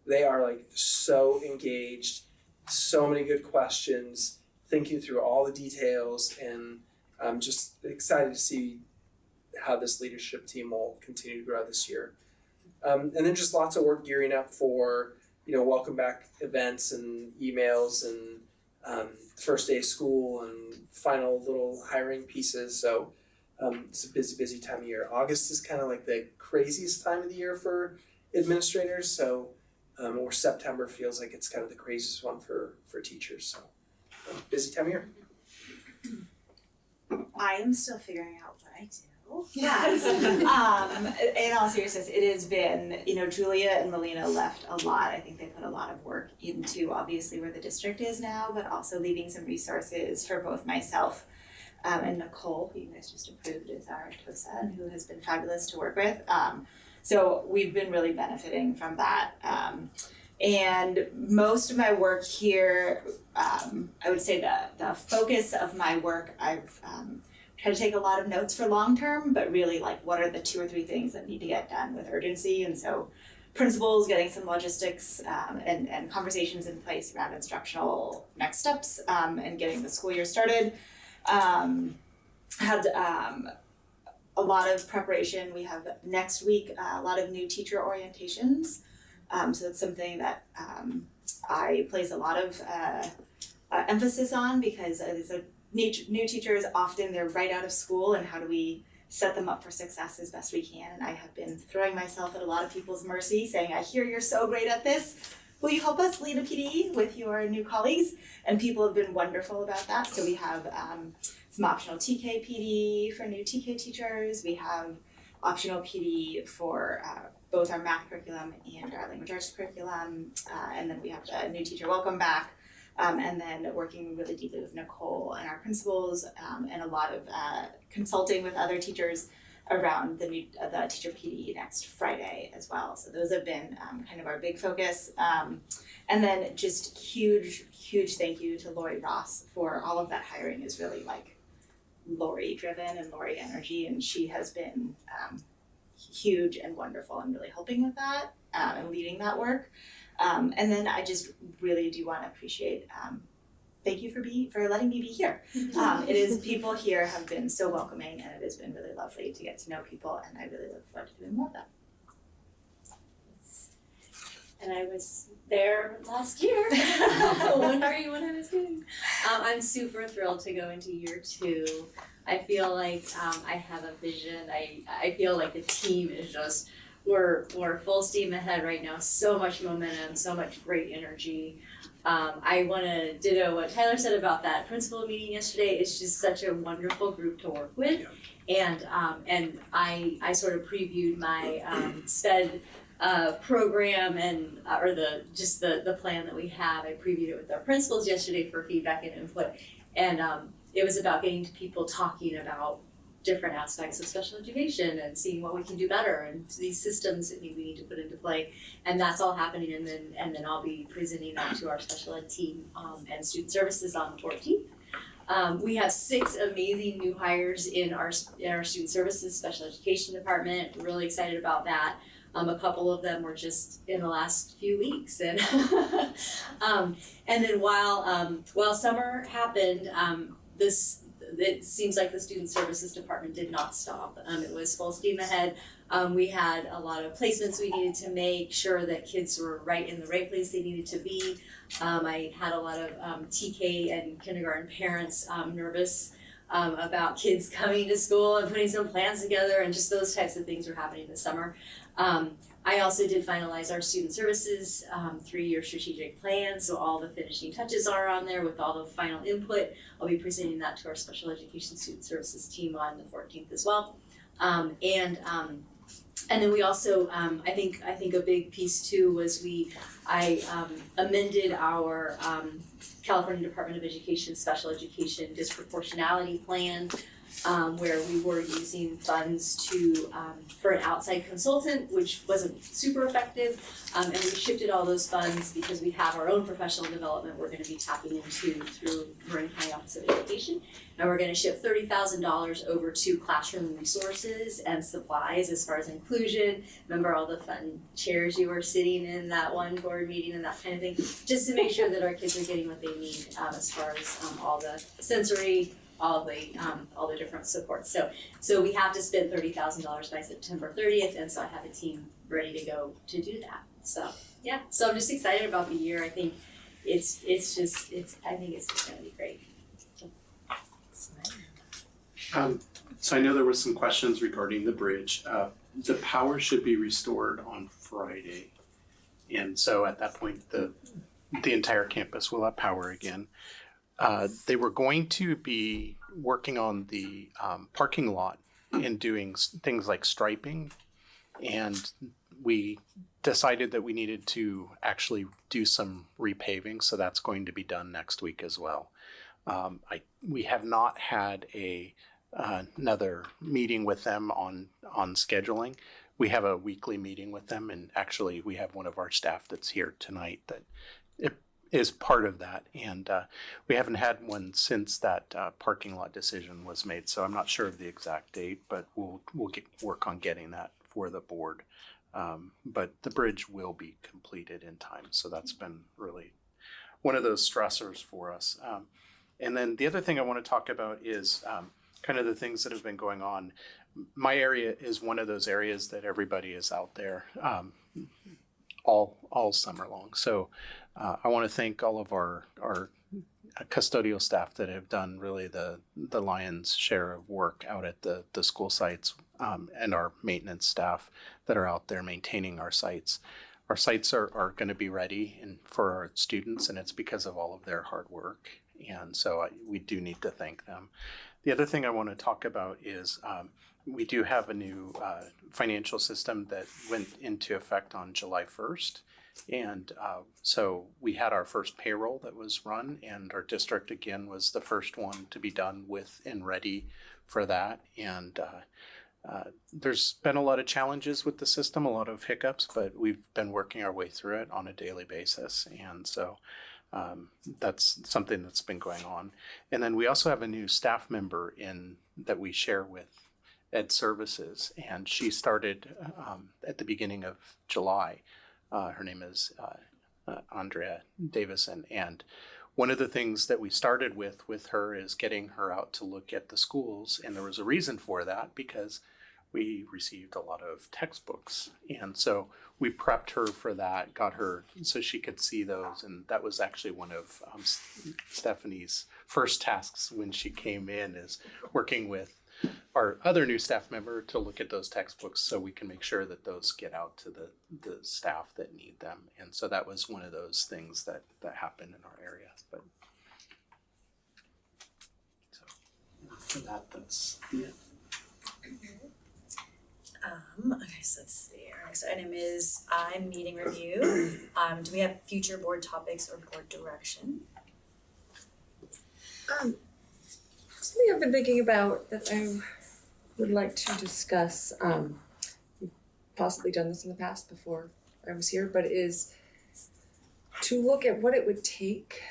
They are like so engaged, so many good questions, thinking through all the details, and I'm just excited to see how this leadership team will continue to grow this year. And then just lots of work gearing up for welcome back events and emails and first day of school and final little hiring pieces. So it's a busy time of year. August is kind of like the craziest time of the year for administrators. So or September feels like it's kind of the craziest one for teachers. So busy time of year. I am still figuring out what I do. Yes. In all seriousness, it has been, Julia and Melina left a lot. I think they put a lot of work into obviously where the district is now, but also leaving some resources for both myself and Nicole, who you guys just approved as our TOSA, and who has been fabulous to work with. So we've been really benefiting from that. And most of my work here, I would say the focus of my work, I've tried to take a lot of notes for long term, but really like what are the 2 or 3 things that need to get done with urgency. And so principals, getting some logistics and conversations in place around instructional next steps and getting the school year started. Had a lot of preparation. We have next week a lot of new teacher orientations. So that's something that I place a lot of emphasis on, because as a new teachers, often they're right out of school, and how do we set them up for success as best we can. And I have been throwing myself at a lot of people's mercy, saying, I hear you're so great at this. Will you help us lead a PD with your new colleagues? And people have been wonderful about that. So we have some optional TK PD for new TK teachers. We have optional PD for both our math curriculum and our language arts curriculum. And then we have the new teacher welcome back. And then working really deeply with Nicole and our principals, and a lot of consulting with other teachers around the teacher PD next Friday as well. So those have been kind of our big focus. And then just huge thank you to Lori Ross for all of that hiring. Is really like Lori driven and Lori energy, and she has been huge and wonderful and really helping with that and leading that work. And then I just really do want to appreciate, thank you for letting me be here. People here have been so welcoming, and it has been really lovely to get to know people, and I really look forward to doing more of that. And I was there last year, wondering what I was doing. I'm super thrilled to go into year 2. I feel like I have a vision. I feel like the team is just, we're full steam ahead right now. So much momentum, so much great energy. I want to ditto what Tyler said about that principal meeting yesterday. It's just such a wonderful group to work with, and I sort of previewed my SPED program and or the plan that we have. I previewed it with our principals yesterday for feedback and input, and it was about getting to people talking about different aspects of special education and seeing what we can do better and these systems that we need to put into play. And that's all happening, and then I'll be presenting that to our special ed team and student services on the 14th. We have 6 amazing new hires in our student services special education department. Really excited about that. A couple of them were just in the last few weeks, and and then while summer happened, it seems like the student services department did not stop. It was full steam ahead. We had a lot of placements we needed to make sure that kids were right in the right place they needed to be. I had a lot of TK and kindergarten parents nervous about kids coming to school and putting some plans together, and just those types of things were happening this summer. I also did finalize our student services 3-year strategic plan, so all the finishing touches are on there with all the final input. I'll be presenting that to our special education student services team on the 14th as well. And then we also, I think a big piece too was I amended our California Department of Education special education disproportionality plan, where we were using funds for an outside consultant, which wasn't super effective, and we shifted all those funds because we have our own professional development we're going to be tapping into through Marin County Office of Education, and we're going to shift $30,000 over to classroom resources and supplies as far as inclusion. Remember all the fun chairs you were sitting in that one board meeting and that kind of thing, just to make sure that our kids are getting what they need as far as all the sensory, all the different supports. So we have to spend $30,000 by September 30th, and so I have a team ready to go to do that. So yeah, so I'm just excited about the year. I think it's just gonna be great. So I know there was some questions regarding the bridge. The power should be restored on Friday. And so at that point, the entire campus will have power again. They were going to be working on the parking lot and doing things like striping. And we decided that we needed to actually do some repaving. So that's going to be done next week as well. We have not had another meeting with them on scheduling. We have a weekly meeting with them, and actually we have one of our staff that's here tonight that is part of that, and we haven't had one since that parking lot decision was made, so I'm not sure of the exact date, but we'll work on getting that for the board. But the bridge will be completed in time, so that's been really one of those stressors for us. And then the other thing I want to talk about is kind of the things that have been going on. My area is one of those areas that everybody is out there all summer long. So I want to thank all of our custodial staff that have done really the lion's share of work out at the school sites, and our maintenance staff that are out there maintaining our sites. Our sites are going to be ready for our students, and it's because of all of their hard work. And so we do need to thank them. The other thing I want to talk about is we do have a new financial system that went into effect on July 1st. And so we had our first payroll that was run, and our district again was the first one to be done with and ready for that. And there's been a lot of challenges with the system, a lot of hiccups, but we've been working our way through it on a daily basis. And so that's something that's been going on. And then we also have a new staff member that we share with Ed Services, and she started at the beginning of July. Her name is Andrea Davison, and one of the things that we started with her is getting her out to look at the schools, and there was a reason for that because we received a lot of textbooks, and so we prepped her for that, got her so she could see those, and that was actually one of Stephanie's first tasks when she came in, is working with our other new staff member to look at those textbooks so we can make sure that those get out to the staff that need them. And so that was one of those things that happened in our area. But so for that's it. Okay, so let's see. Our next item is meeting review. Do we have future board topics or board direction? Something I've been thinking about that I would like to discuss, we've possibly done this in the past before I was here, but is to look at what it would take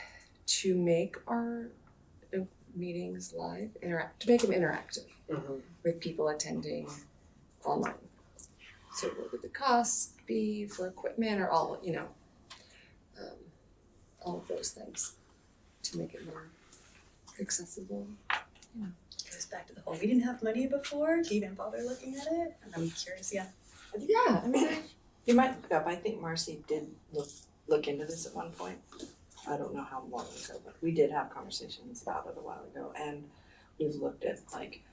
to make our meetings live, to make them interactive with people attending online. So what would the cost be for equipment or all of those things to make it more accessible? It goes back to the whole, we didn't have money before to even bother looking at it. And I'm curious, Yeah, I mean, You might look up, I think Marcy did look into this at one point. I don't know how long ago, but we did have conversations about it a while ago, and we've looked at like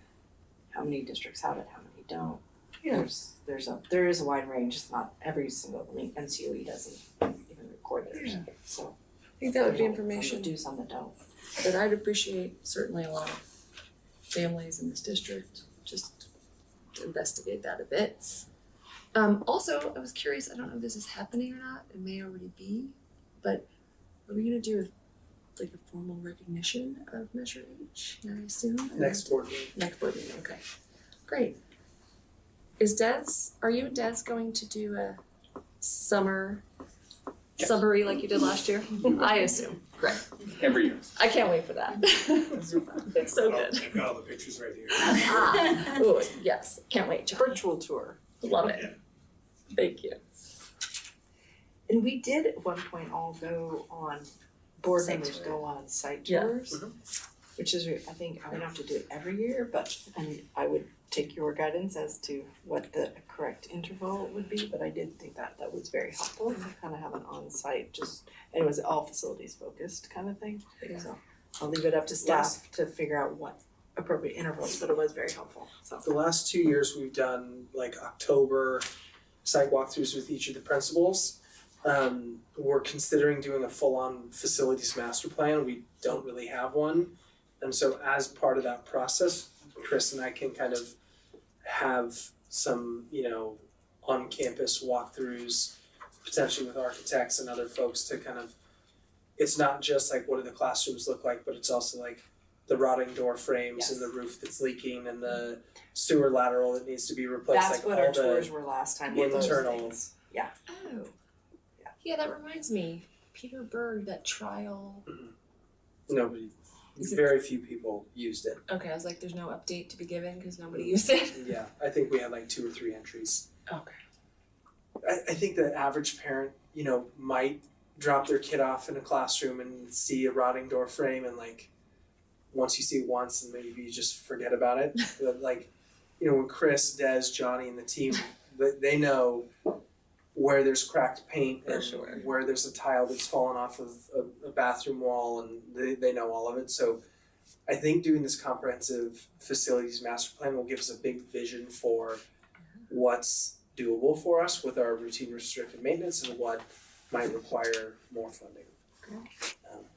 how many districts have it, how many don't. Yeah. There is a wide range. It's not every single link. NCOE doesn't even record theirs. Yeah. So I think that would be some information that do, some that don't. that I'd appreciate certainly a lot of families in this district just to investigate that a bit. Also, I was curious, I don't know if this is happening or not, it may already be, but are we gonna do like a formal recognition of Measure H, I assume? Next board meeting. Next board meeting, okay. Great. Are you and Des going to do a summer summary like you did last year? I assume. Great. Every year. I can't wait for that. It's so good. I've got all the pictures right here. Ooh, yes, can't wait. John. Virtual tour. Love it. Thank you. And we did at one point all go on, board Site members tour. go on site Yeah. tours, which is, I think, I don't have to do it every year, but, and I would take your guidance as to what the correct interval would be, but I did think that that was very helpful to kind of have an on-site, just, and it was all facilities focused kind of thing. So I'll leave it up to staff to figure out what appropriate intervals, but it was very helpful, so. The last 2 years, we've done like October site walkthroughs with each of the principals. We're considering doing a full-on facilities master plan. We don't really have one. And so as part of that process, Chris and I can kind of have some, on-campus walkthroughs, potentially with architects and other folks to kind of, it's not just like what do the classrooms look like, but it's also like the rotting door frames and the roof that's leaking and the sewer lateral that needs to be replaced. That's like what all our the tours were last time, were those internal- things. Yeah. Oh. Yeah, that reminds me. Peter Berg, that trial. Nobody, Is it- very few people used it. Okay, I was like, there's no update to be given because nobody used it. Yeah, I think we had like 2 or 3 entries. Okay. I think the average parent, might drop their kid off in a classroom and see a rotting door frame and like, once you see it once and maybe you just forget about it. But like, when Chris, Des, Johnny and the team, they know where there's cracked paint and where there's a tile that's fallen off of a bathroom wall and they know all of it. So I think doing this comprehensive facilities master plan will give us a big vision for what's doable for us with our routine restricted maintenance and what might require more funding.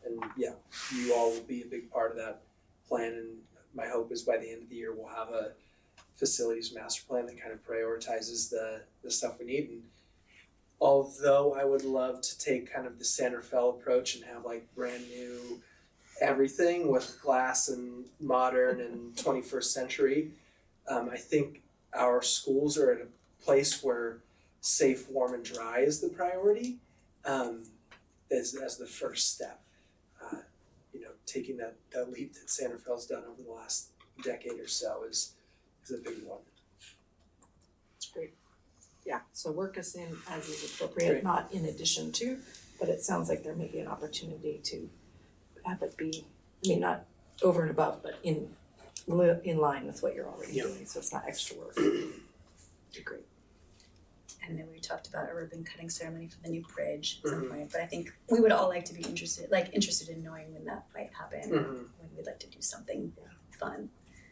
And yeah, you all will be a big part of that plan, and my hope is by the end of the year we'll have a facilities master plan that kind of prioritizes the stuff we need. And although I would love to take kind of the Santa Fe approach and have like brand new everything with glass and modern and 21st century, I think our schools are at a place where safe, warm, and dry is the priority, as the first step. Taking that leap that Santa Fe's done over the last decade or so is a big one. That's great. Yeah, so work us in as is appropriate, Great. not in addition to, but it sounds like there may be an opportunity to have it be, not over and above, but in line with what you're already doing, so it's not extra work. Great. And then we talked about a ribbon cutting ceremony for the new bridge at some point, but I think we would all like to be interested in knowing when that might happen, when we'd like to do something fun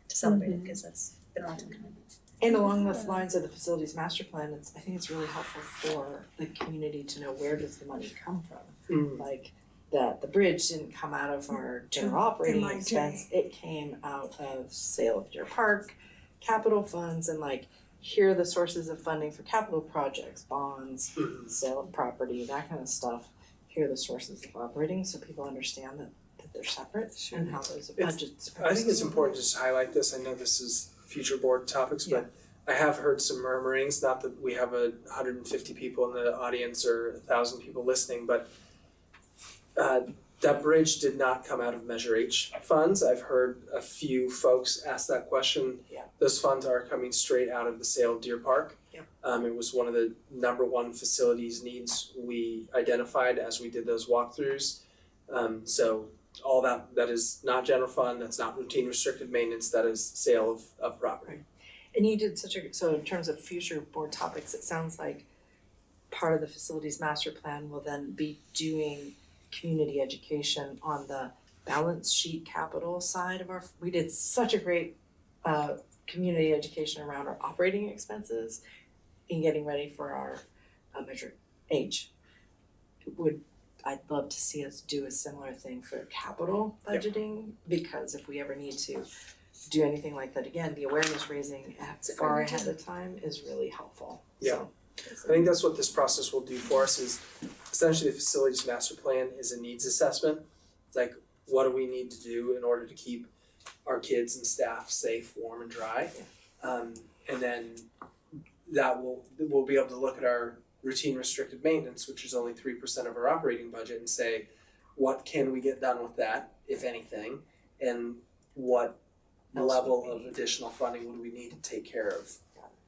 to celebrate it, because that's been a long time coming. And along the lines of the facilities master plan, I think it's really helpful for the community to know where does the money come from. Like that the bridge didn't come out of our general operating expense, it came out of sale of Deer Park, capital funds, and like here are the sources of funding for capital projects, bonds, sale of property, that kind of stuff. Here are the sources of operating, so people understand that they're separate and how those budgets. I think it's important to just highlight this. I know this is future board topics, but I have heard some murmurings, not that we have 150 people in the audience or 1,000 people listening, but that bridge did not come out of Measure H funds. I've heard a few folks ask that question. Those funds are coming straight out of the sale of Deer Park. It was one of the number one facilities needs we identified as we did those walkthroughs. So all that is not general fund, that's not routine restricted maintenance, that is sale of property. And you did so in terms of future board topics, it sounds like part of the facilities master plan will then be doing community education on the balance sheet capital side of we did such a great community education around our operating expenses and getting ready for our Measure H. I'd love to see us do a similar thing for capital budgeting, because if we ever need to do anything like that again, the awareness raising far ahead of time is really helpful. Yeah. I think that's what this process will do for us is essentially the facilities master plan is a needs assessment. It's like, what do we need to do in order to keep our kids and staff safe, warm, and dry? And then we'll be able to look at our routine restricted maintenance, which is only 3% of our operating budget, and say, what can we get done with that, if anything, and what level of additional funding would we need to take care of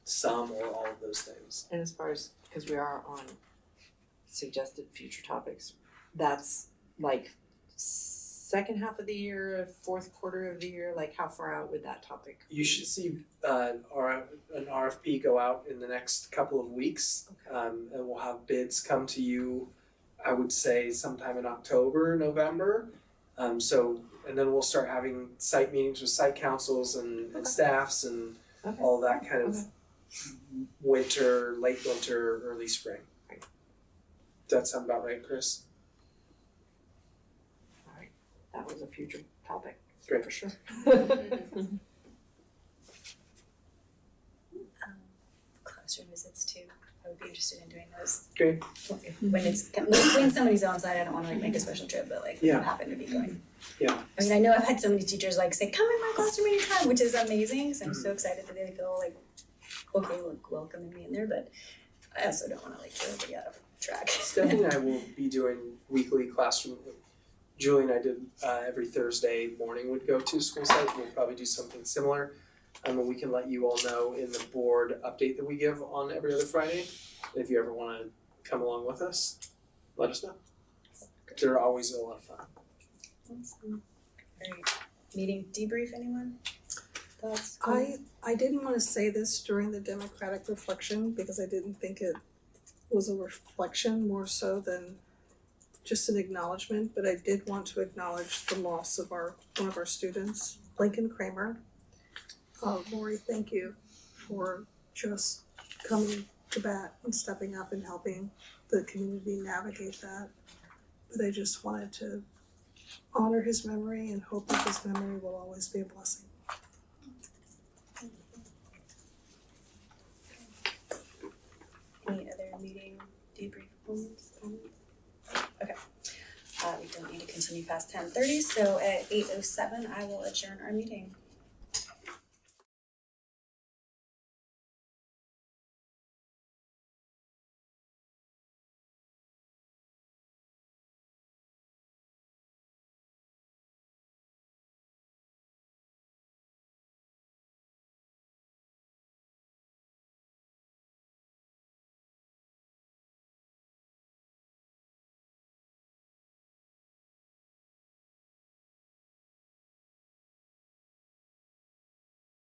some or all of those things. And as far as, because we are on suggested future topics, that's like second half of the year, fourth quarter of the year, like how far out would that topic? You should see an RFP go out in the next couple of weeks, and we'll have bids come to you, I would say sometime in October, November. And then we'll start having site meetings with site councils and staffs and Okay. all that kind of winter, late winter, early spring. Right. Does that sound about right, Chris? Alright, that was a future topic. Great. For sure. Classroom visits too. I would be interested in doing those. Great. When somebody's on site, I don't wanna like make a special trip, but like Yeah. happen to be going. Yeah. I mean, I know I've had so many teachers like say, come in my classroom anytime, which is amazing, so I'm so excited that they feel like, okay, welcoming me in there, but I also don't wanna like throw everybody out of track. Stephanie and I will be doing weekly classroom. Julie and I did every Thursday morning would go to school site. We'll probably do something similar. And we can let you all know in the board update that we give on every other Friday. If you ever want to come along with us, let us know. They're always a lot of fun. Awesome. Alright, meeting debrief, anyone? Thoughts? I didn't want to say this during the democratic reflection because I didn't think it was a reflection more so than just an acknowledgement, but I did want to acknowledge the loss of one of our students, Lincoln Kramer. Lori, thank you for just coming to bat and stepping up and helping the community navigate that. But I just wanted to honor his memory and hope that his memory will always be a blessing. Any other meeting debrief comments? Okay. We don't need to continue past 10:30, so at 8:07 I will adjourn our meeting.